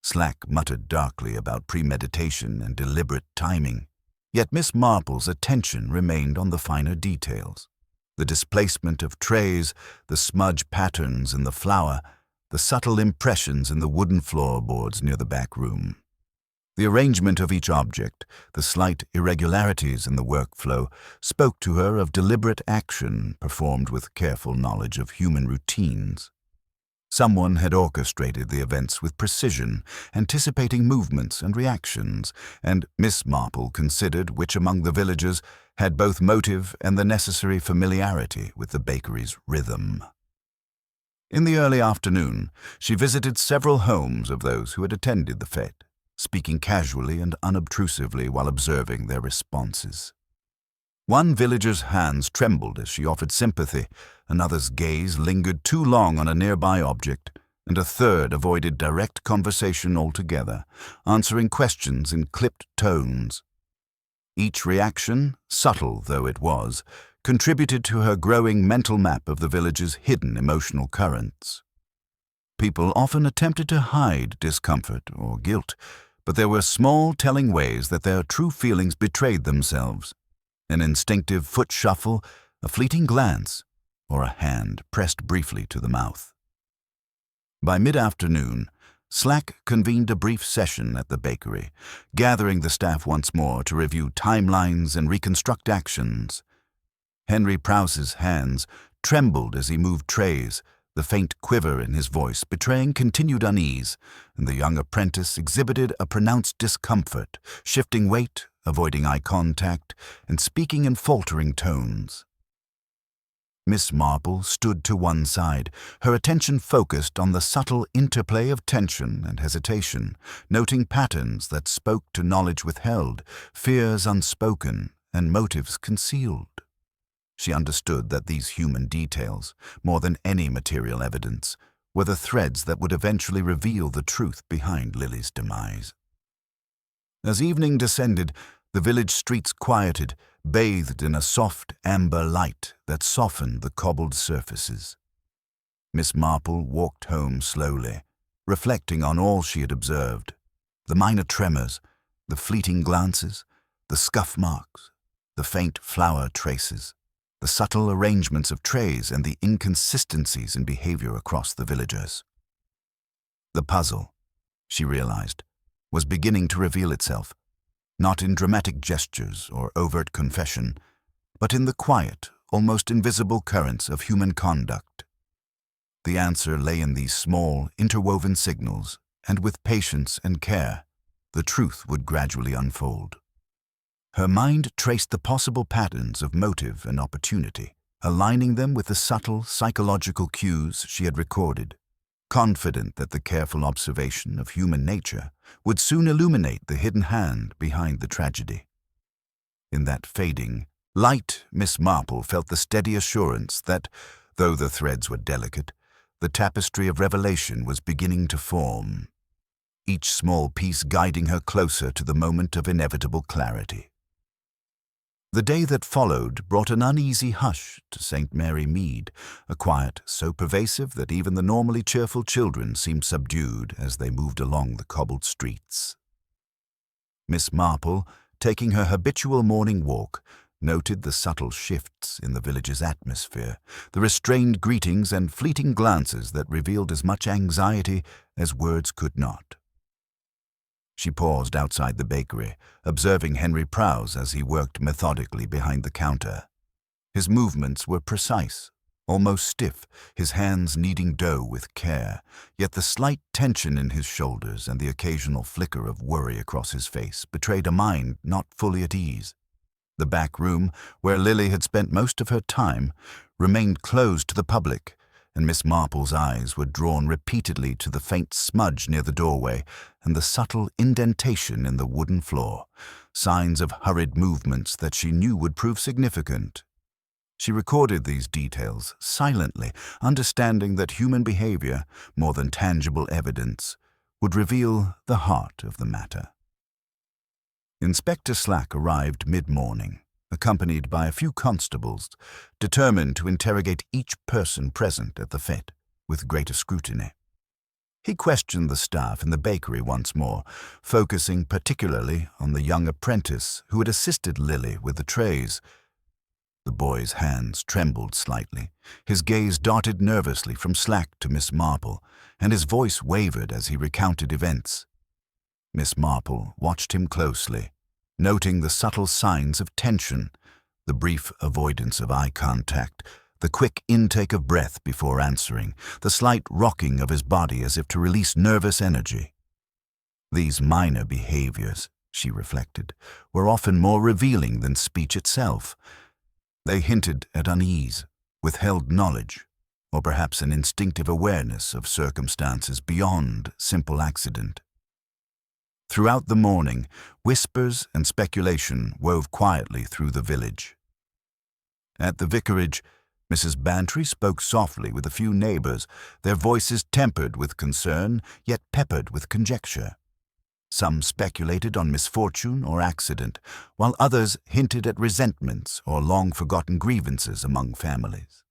Slack muttered darkly about premeditation and deliberate timing, yet Miss Marple's attention remained on the finer details. The displacement of trays, the smudge patterns in the flour, the subtle impressions in the wooden floorboards near the back room. The arrangement of each object, the slight irregularities in the workflow, spoke to her of deliberate action performed with careful knowledge of human routines. Someone had orchestrated the events with precision, anticipating movements and reactions, and Miss Marple considered which among the villagers had both motive and the necessary familiarity with the bakery's rhythm. In the early afternoon, she visited several homes of those who had attended the fete, speaking casually and unobtrusively while observing their responses. One villager's hands trembled as she offered sympathy, another's gaze lingered too long on a nearby object, and a third avoided direct conversation altogether, answering questions in clipped tones. Each reaction, subtle though it was, contributed to her growing mental map of the village's hidden emotional currents. People often attempted to hide discomfort or guilt, but there were small telling ways that their true feelings betrayed themselves. An instinctive foot shuffle, a fleeting glance, or a hand pressed briefly to the mouth. By mid-afternoon, Slack convened a brief session at the bakery, gathering the staff once more to review timelines and reconstruct actions. Henry Prouse's hands trembled as he moved trays, the faint quiver in his voice betraying continued unease, and the young apprentice exhibited a pronounced discomfort, shifting weight, avoiding eye contact, and speaking in faltering tones. Miss Marple stood to one side, her attention focused on the subtle interplay of tension and hesitation, noting patterns that spoke to knowledge withheld, fears unspoken, and motives concealed. She understood that these human details, more than any material evidence, were the threads that would eventually reveal the truth behind Lily's demise. As evening descended, the village streets quieted, bathed in a soft amber light that softened the cobbled surfaces. Miss Marple walked home slowly, reflecting on all she had observed, the minor tremors, the fleeting glances, the scuff marks, the faint flour traces, the subtle arrangements of trays and the inconsistencies in behavior across the villagers. The puzzle, she realized, was beginning to reveal itself, not in dramatic gestures or overt confession, but in the quiet, almost invisible currents of human conduct. The answer lay in these small, interwoven signals, and with patience and care, the truth would gradually unfold. Her mind traced the possible patterns of motive and opportunity, aligning them with the subtle psychological cues she had recorded, confident that the careful observation of human nature would soon illuminate the hidden hand behind the tragedy. In that fading light, Miss Marple felt the steady assurance that, though the threads were delicate, the tapestry of revelation was beginning to form, each small piece guiding her closer to the moment of inevitable clarity. The day that followed brought an uneasy hush to St. Mary Mead, a quiet so pervasive that even the normally cheerful children seemed subdued as they moved along the cobbled streets. Miss Marple, taking her habitual morning walk, noted the subtle shifts in the village's atmosphere, the restrained greetings and fleeting glances that revealed as much anxiety as words could not. She paused outside the bakery, observing Henry Prowse as he worked methodically behind the counter. His movements were precise, almost stiff, his hands kneading dough with care, yet the slight tension in his shoulders and the occasional flicker of worry across his face betrayed a mind not fully at ease. The back room, where Lily had spent most of her time, remained closed to the public, and Miss Marple's eyes were drawn repeatedly to the faint smudge near the doorway and the subtle indentation in the wooden floor, signs of hurried movements that she knew would prove significant. She recorded these details silently, understanding that human behavior, more than tangible evidence, would reveal the heart of the matter. Inspector Slack arrived mid-morning, accompanied by a few constables, determined to interrogate each person present at the fete with greater scrutiny. He questioned the staff in the bakery once more, focusing particularly on the young apprentice who had assisted Lily with the trays. The boy's hands trembled slightly, his gaze darted nervously from Slack to Miss Marple, and his voice wavered as he recounted events. Miss Marple watched him closely, noting the subtle signs of tension, the brief avoidance of eye contact, the quick intake of breath before answering, the slight rocking of his body as if to release nervous energy. These minor behaviors, she reflected, were often more revealing than speech itself. They hinted at unease, withheld knowledge, or perhaps an instinctive awareness of circumstances beyond simple accident. Throughout the morning, whispers and speculation wove quietly through the village. At the vicarage, Mrs. Bantry spoke softly with a few neighbors, their voices tempered with concern, yet peppered with conjecture. Some speculated on misfortune or accident, while others hinted at resentments or long-forgotten grievances among families.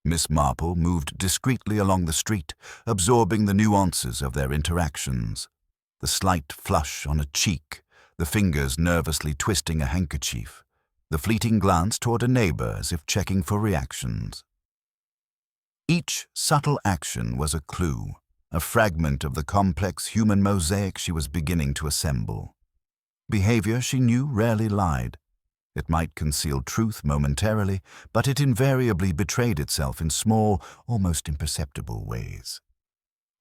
Miss Marple moved discreetly along the street, absorbing the nuances of their interactions. The slight flush on a cheek, the fingers nervously twisting a handkerchief, the fleeting glance toward a neighbor as if checking for reactions. Each subtle action was a clue, a fragment of the complex human mosaic she was beginning to assemble. Behavior, she knew, rarely lied. It might conceal truth momentarily, but it invariably betrayed itself in small, almost imperceptible ways.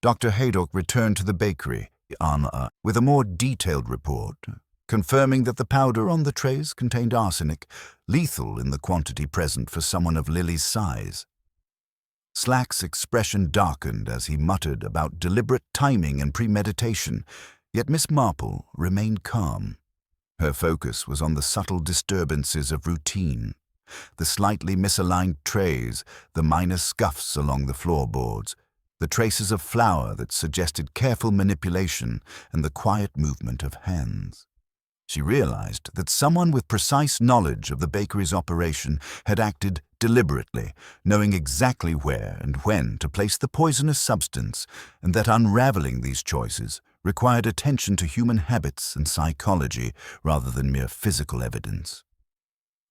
Dr. Haydock returned to the bakery with a more detailed report, confirming that the powder on the trays contained arsenic, lethal in the quantity present for someone of Lily's size. Slack's expression darkened as he muttered about deliberate timing and premeditation, yet Miss Marple remained calm. Her focus was on the subtle disturbances of routine, the slightly misaligned trays, the minor scuffs along the floorboards, the traces of flour that suggested careful manipulation and the quiet movement of hands. She realized that someone with precise knowledge of the bakery's operation had acted deliberately, knowing exactly where and when to place the poisonous substance, and that unraveling these choices required attention to human habits and psychology rather than mere physical evidence.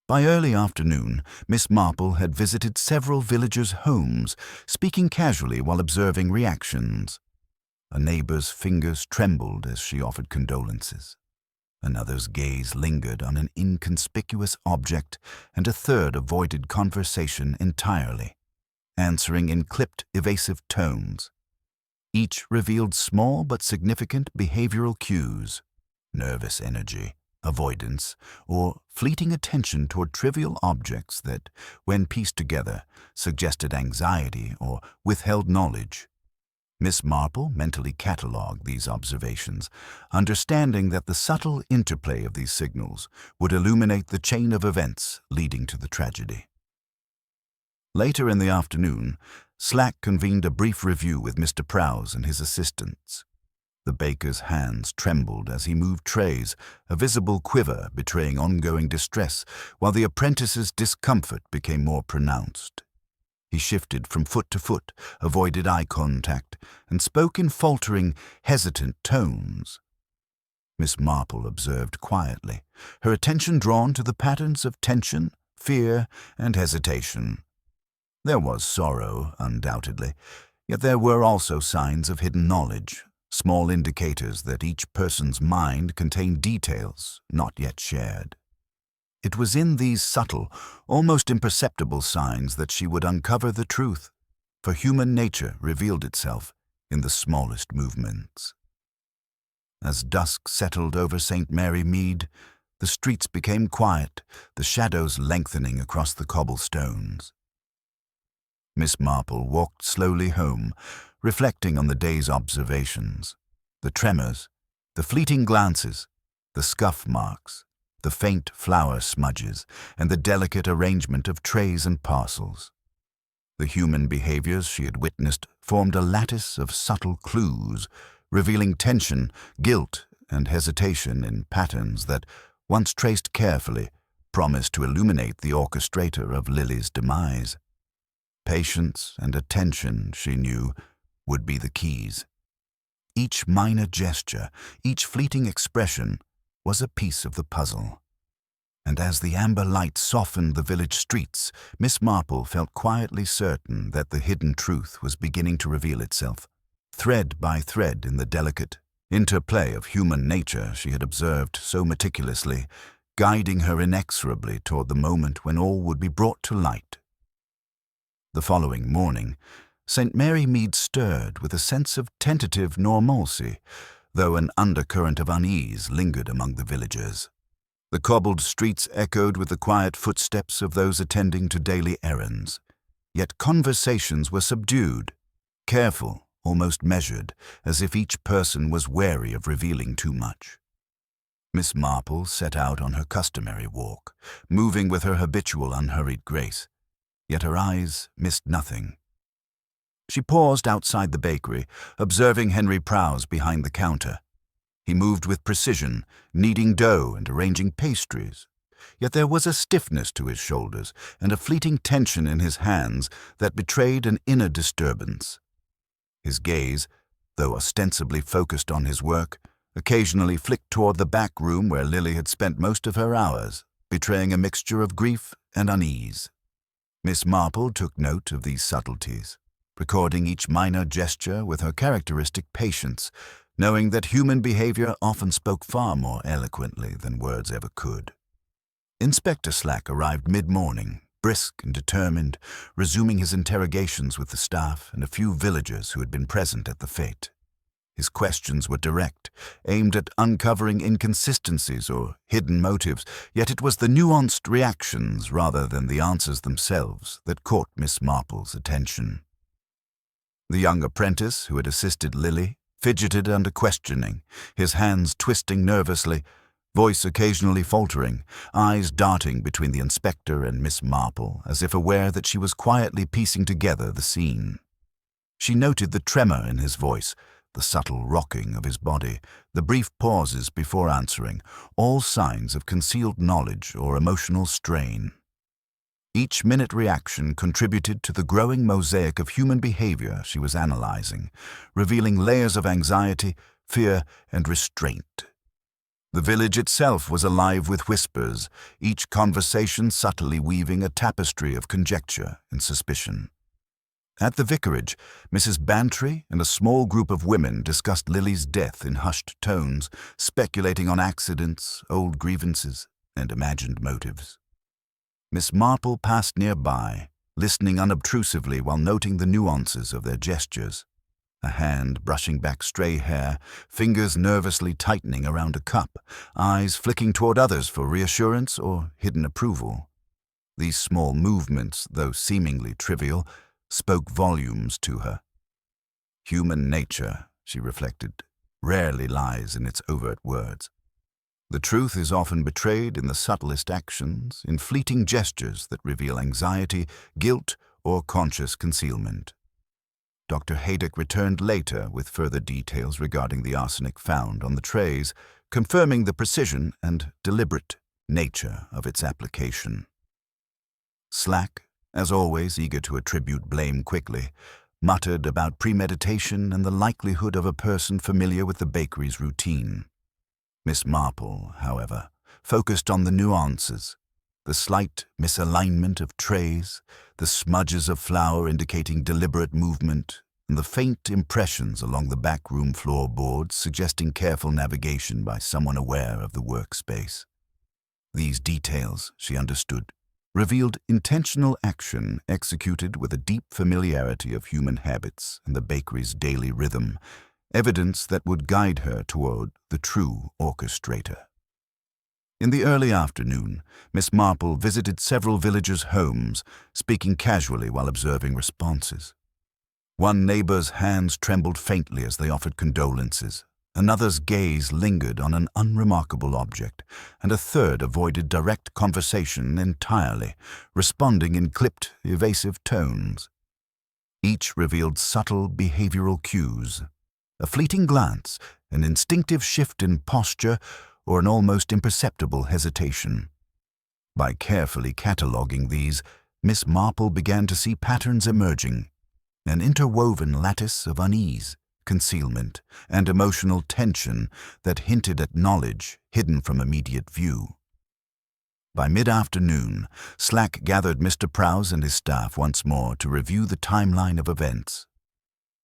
By early afternoon, Miss Marple had visited several villagers' homes, speaking casually while observing reactions. A neighbor's fingers trembled as she offered condolences. Another's gaze lingered on an inconspicuous object, and a third avoided conversation entirely, answering in clipped, evasive tones. Each revealed small but significant behavioral cues: nervous energy, avoidance, or fleeting attention toward trivial objects that, when pieced together, suggested anxiety or withheld knowledge. Miss Marple mentally catalogued these observations, understanding that the subtle interplay of these signals would illuminate the chain of events leading to the tragedy. Later in the afternoon, Slack convened a brief review with Mr. Prowse and his assistants. The baker's hands trembled as he moved trays, a visible quiver betraying ongoing distress, while the apprentice's discomfort became more pronounced. He shifted from foot to foot, avoided eye contact, and spoke in faltering, hesitant tones. Miss Marple observed quietly, her attention drawn to the patterns of tension, fear, and hesitation. There was sorrow, undoubtedly, yet there were also signs of hidden knowledge, small indicators that each person's mind contained details not yet shared. It was in these subtle, almost imperceptible signs that she would uncover the truth, for human nature revealed itself in the smallest movements. As dusk settled over St. Mary Mead, the streets became quiet, the shadows lengthening across the cobblestones. Miss Marple walked slowly home, reflecting on the day's observations, the tremors, the fleeting glances, the scuff marks, the faint flour smudges, and the delicate arrangement of trays and parcels. The human behaviors she had witnessed formed a lattice of subtle clues, revealing tension, guilt, and hesitation in patterns that, once traced carefully, promised to illuminate the orchestrator of Lily's demise. Patience and attention, she knew, would be the keys. Each minor gesture, each fleeting expression, was a piece of the puzzle. And as the amber light softened the village streets, Miss Marple felt quietly certain that the hidden truth was beginning to reveal itself, thread by thread in the delicate interplay of human nature she had observed so meticulously, guiding her inexorably toward the moment when all would be brought to light. The following morning, St. Mary Mead stirred with a sense of tentative normalcy, though an undercurrent of unease lingered among the villagers. The cobbled streets echoed with the quiet footsteps of those attending to daily errands. Yet conversations were subdued, careful, almost measured, as if each person was wary of revealing too much. Miss Marple set out on her customary walk, moving with her habitual unhurried grace, yet her eyes missed nothing. She paused outside the bakery, observing Henry Prowse behind the counter. He moved with precision, kneading dough and arranging pastries, yet there was a stiffness to his shoulders and a fleeting tension in his hands that betrayed an inner disturbance. His gaze, though ostensibly focused on his work, occasionally flicked toward the back room where Lily had spent most of her hours, betraying a mixture of grief and unease. Miss Marple took note of these subtleties, recording each minor gesture with her characteristic patience, knowing that human behavior often spoke far more eloquently than words ever could. Inspector Slack arrived mid-morning, brisk and determined, resuming his interrogations with the staff and a few villagers who had been present at the fete. His questions were direct, aimed at uncovering inconsistencies or hidden motives, yet it was the nuanced reactions rather than the answers themselves that caught Miss Marple's attention. The young apprentice who had assisted Lily fidgeted under questioning, his hands twisting nervously, voice occasionally faltering, eyes darting between the inspector and Miss Marple as if aware that she was quietly piecing together the scene. She noted the tremor in his voice, the subtle rocking of his body, the brief pauses before answering, all signs of concealed knowledge or emotional strain. Each minute reaction contributed to the growing mosaic of human behavior she was analyzing, revealing layers of anxiety, fear, and restraint. The village itself was alive with whispers, each conversation subtly weaving a tapestry of conjecture and suspicion. At the vicarage, Mrs. Bantry and a small group of women discussed Lily's death in hushed tones, speculating on accidents, old grievances, and imagined motives. Miss Marple passed nearby, listening unobtrusively while noting the nuances of their gestures. a hand brushing back stray hair, fingers nervously tightening around a cup, eyes flicking toward others for reassurance or hidden approval. These small movements, though seemingly trivial, spoke volumes to her. Human nature, she reflected, rarely lies in its overt words. The truth is often betrayed in the subtlest actions, in fleeting gestures that reveal anxiety, guilt, or conscious concealment. Dr. Haydock returned later with further details regarding the arsenic found on the trays, confirming the precision and deliberate nature of its application. Slack, as always eager to attribute blame quickly, muttered about premeditation and the likelihood of a person familiar with the bakery's routine. Miss Marple, however, focused on the nuances, the slight misalignment of trays, the smudges of flour indicating deliberate movement, and the faint impressions along the backroom floorboards suggesting careful navigation by someone aware of the workspace. These details, she understood, revealed intentional action executed with a deep familiarity of human habits and the bakery's daily rhythm, evidence that would guide her toward the true orchestrator. In the early afternoon, Miss Marple visited several villagers' homes, speaking casually while observing responses. One neighbor's hands trembled faintly as they offered condolences, another's gaze lingered on an unremarkable object, and a third avoided direct conversation entirely, responding in clipped, evasive tones. Each revealed subtle behavioral cues, a fleeting glance, an instinctive shift in posture, or an almost imperceptible hesitation. By carefully cataloguing these, Miss Marple began to see patterns emerging, an interwoven lattice of unease, concealment, and emotional tension that hinted at knowledge hidden from immediate view. By mid-afternoon, Slack gathered Mr. Prowse and his staff once more to review the timeline of events.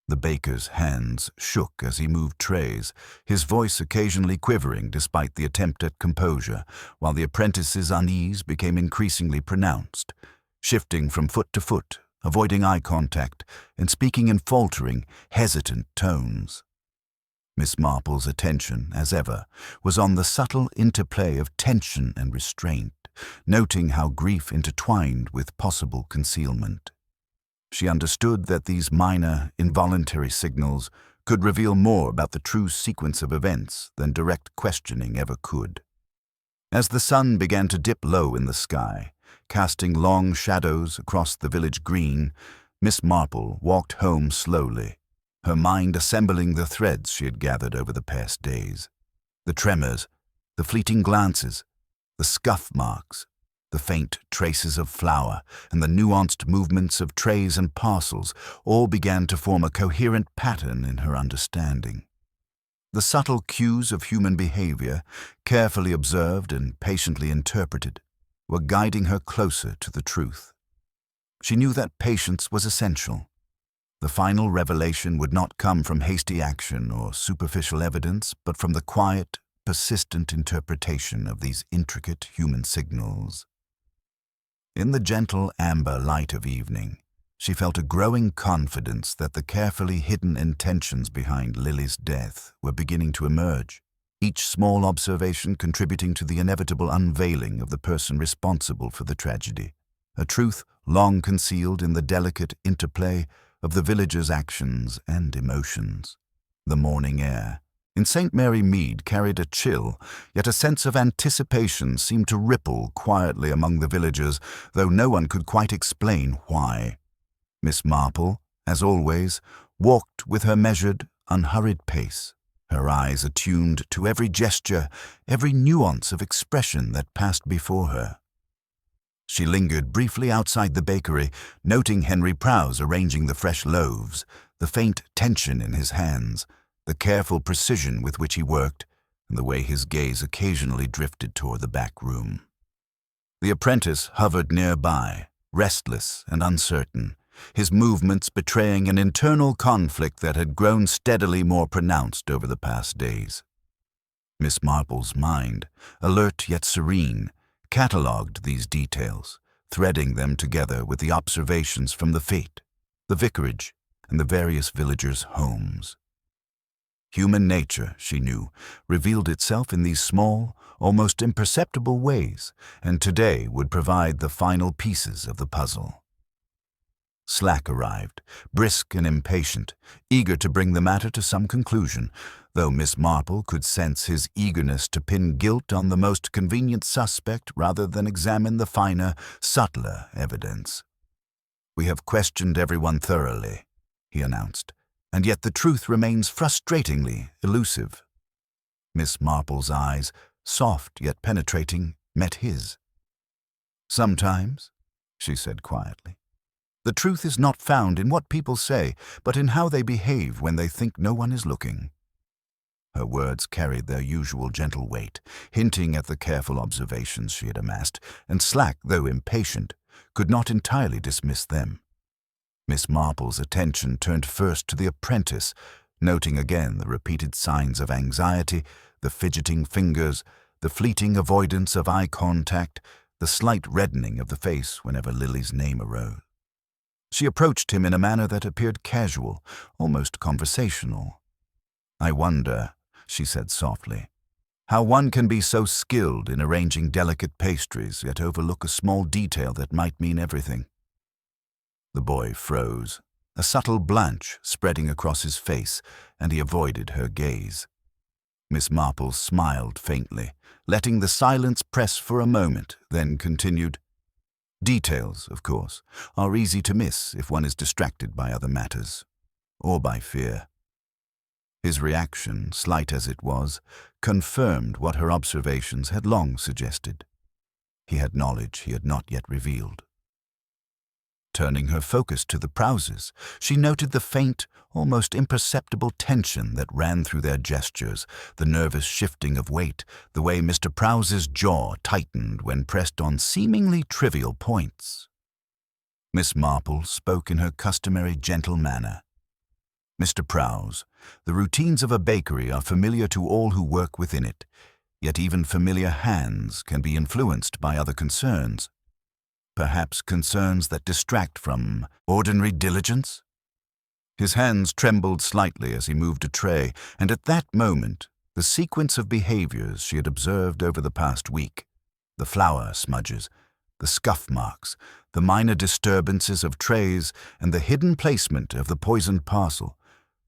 The baker's hands shook as he moved trays, his voice occasionally quivering despite the attempt at composure, while the apprentice's unease became increasingly pronounced, shifting from foot to foot, avoiding eye contact, and speaking in faltering, hesitant tones. Miss Marple's attention, as ever, was on the subtle interplay of tension and restraint, noting how grief intertwined with possible concealment. She understood that these minor, involuntary signals could reveal more about the true sequence of events than direct questioning ever could. As the sun began to dip low in the sky, casting long shadows across the village green, Miss Marple walked home slowly, her mind assembling the threads she had gathered over the past days. The tremors, the fleeting glances, the scuff marks, the faint traces of flour, and the nuanced movements of trays and parcels all began to form a coherent pattern in her understanding. The subtle cues of human behavior, carefully observed and patiently interpreted, were guiding her closer to the truth. She knew that patience was essential. The final revelation would not come from hasty action or superficial evidence, but from the quiet, persistent interpretation of these intricate human signals. In the gentle amber light of evening, she felt a growing confidence that the carefully hidden intentions behind Lily's death were beginning to emerge, each small observation contributing to the inevitable unveiling of the person responsible for the tragedy, a truth long concealed in the delicate interplay of the villagers' actions and emotions. The morning air in St. Mary Mead carried a chill, yet a sense of anticipation seemed to ripple quietly among the villagers, though no one could quite explain why. Miss Marple, as always, walked with her measured, unhurried pace, her eyes attuned to every gesture, every nuance of expression that passed before her. She lingered briefly outside the bakery, noting Henry Prowse arranging the fresh loaves, the faint tension in his hands, the careful precision with which he worked, and the way his gaze occasionally drifted toward the back room. The apprentice hovered nearby, restless and uncertain, his movements betraying an internal conflict that had grown steadily more pronounced over the past days. Miss Marple's mind, alert yet serene, catalogued these details, threading them together with the observations from the fete, the vicarage, and the various villagers' homes. Human nature, she knew, revealed itself in these small, almost imperceptible ways, and today would provide the final pieces of the puzzle. Slack arrived, brisk and impatient, eager to bring the matter to some conclusion, though Miss Marple could sense his eagerness to pin guilt on the most convenient suspect rather than examine the finer, subtler evidence. "We have questioned everyone thoroughly," he announced, "and yet the truth remains frustratingly elusive." Miss Marple's eyes, soft yet penetrating, met his. "Sometimes," she said quietly, "the truth is not found in what people say, but in how they behave when they think no one is looking." Her words carried their usual gentle weight, hinting at the careful observations she had amassed, and Slack, though impatient, could not entirely dismiss them. Miss Marple's attention turned first to the apprentice, noting again the repeated signs of anxiety, the fidgeting fingers, the fleeting avoidance of eye contact, the slight reddening of the face whenever Lily's name arose. She approached him in a manner that appeared casual, almost conversational. "I wonder," she said softly, "how one can be so skilled in arranging delicate pastries yet overlook a small detail that might mean everything." The boy froze, a subtle blanch spreading across his face, and he avoided her gaze. Miss Marple smiled faintly, letting the silence press for a moment, then continued, "Details, of course, are easy to miss if one is distracted by other matters, or by fear." His reaction, slight as it was, confirmed what her observations had long suggested. He had knowledge he had not yet revealed. Turning her focus to the Prouses, she noted the faint, almost imperceptible tension that ran through their gestures, the nervous shifting of weight, the way Mr. Prouse's jaw tightened when pressed on seemingly trivial points. Miss Marple spoke in her customary gentle manner. "Mr. Prowse, the routines of a bakery are familiar to all who work within it, yet even familiar hands can be influenced by other concerns. Perhaps concerns that distract from ordinary diligence?" His hands trembled slightly as he moved a tray, and at that moment, the sequence of behaviors she had observed over the past week, the flour smudges, the scuff marks, the minor disturbances of trays, and the hidden placement of the poisoned parcel,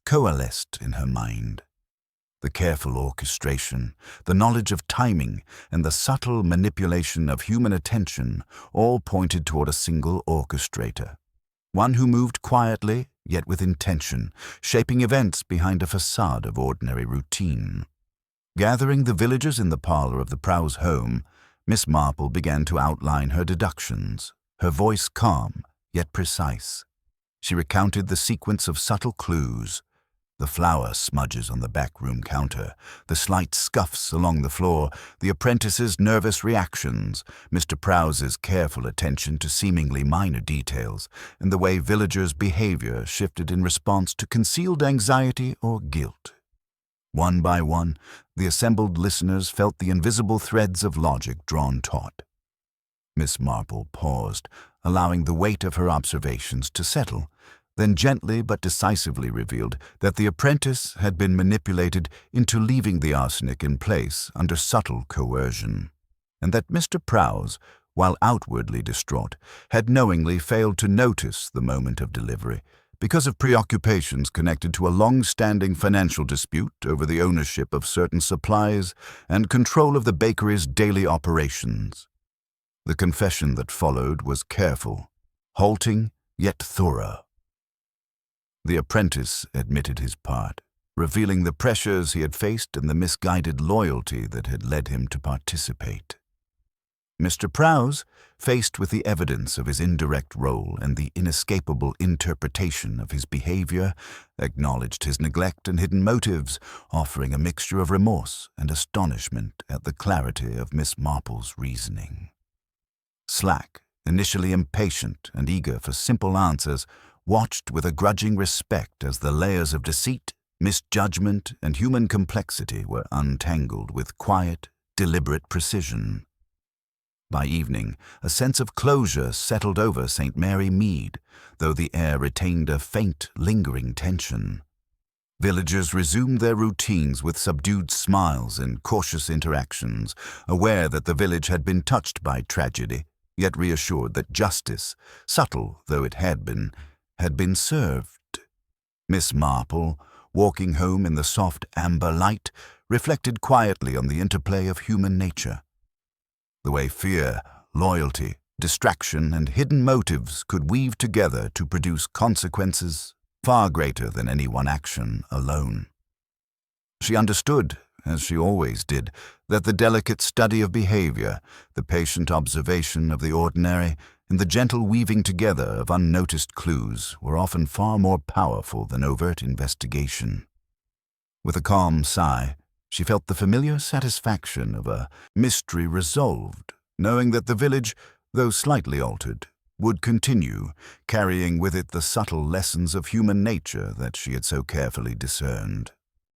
coalesced in her mind. The careful orchestration, the knowledge of timing, and the subtle manipulation of human attention all pointed toward a single orchestrator, one who moved quietly yet with intention, shaping events behind a facade of ordinary routine. Gathering the villagers in the parlor of the Prowse home, Miss Marple began to outline her deductions, her voice calm yet precise. She recounted the sequence of subtle clues: the flour smudges on the back-room counter, the slight scuffs along the floor, the apprentice's nervous reactions, Mr. Prouse's careful attention to seemingly minor details, and the way villagers' behavior shifted in response to concealed anxiety or guilt. One by one, the assembled listeners felt the invisible threads of logic drawn taut. Miss Marple paused, allowing the weight of her observations to settle, then gently but decisively revealed that the apprentice had been manipulated into leaving the arsenic in place under subtle coercion, and that Mr. Prowse, while outwardly distraught, had knowingly failed to notice the moment of delivery because of preoccupations connected to a long-standing financial dispute over the ownership of certain supplies and control of the bakery's daily operations. The confession that followed was careful, halting, yet thorough. The apprentice admitted his part, revealing the pressures he had faced and the misguided loyalty that had led him to participate. Mr. Prowse, faced with the evidence of his indirect role and the inescapable interpretation of his behavior, acknowledged his neglect and hidden motives, offering a mixture of remorse and astonishment at the clarity of Miss Marple's reasoning. Slack, initially impatient and eager for simple answers, watched with a grudging respect as the layers of deceit, misjudgment, and human complexity were untangled with quiet, deliberate precision. By evening, a sense of closure settled over St. Mary Mead, though the air retained a faint, lingering tension. Villagers resumed their routines with subdued smiles and cautious interactions, aware that the village had been touched by tragedy, yet reassured that justice, subtle though it had been served. Miss Marple, walking home in the soft amber light, reflected quietly on the interplay of human nature. The way fear, loyalty, distraction, and hidden motives could weave together to produce consequences far greater than any one action alone. She understood, as she always did, that the delicate study of behavior, the patient observation of the ordinary, and the gentle weaving together of unnoticed clues were often far more powerful than overt investigation. With a calm sigh, she felt the familiar satisfaction of a mystery resolved, knowing that the village, though slightly altered, would continue, carrying with it the subtle lessons of human nature that she had so carefully discerned.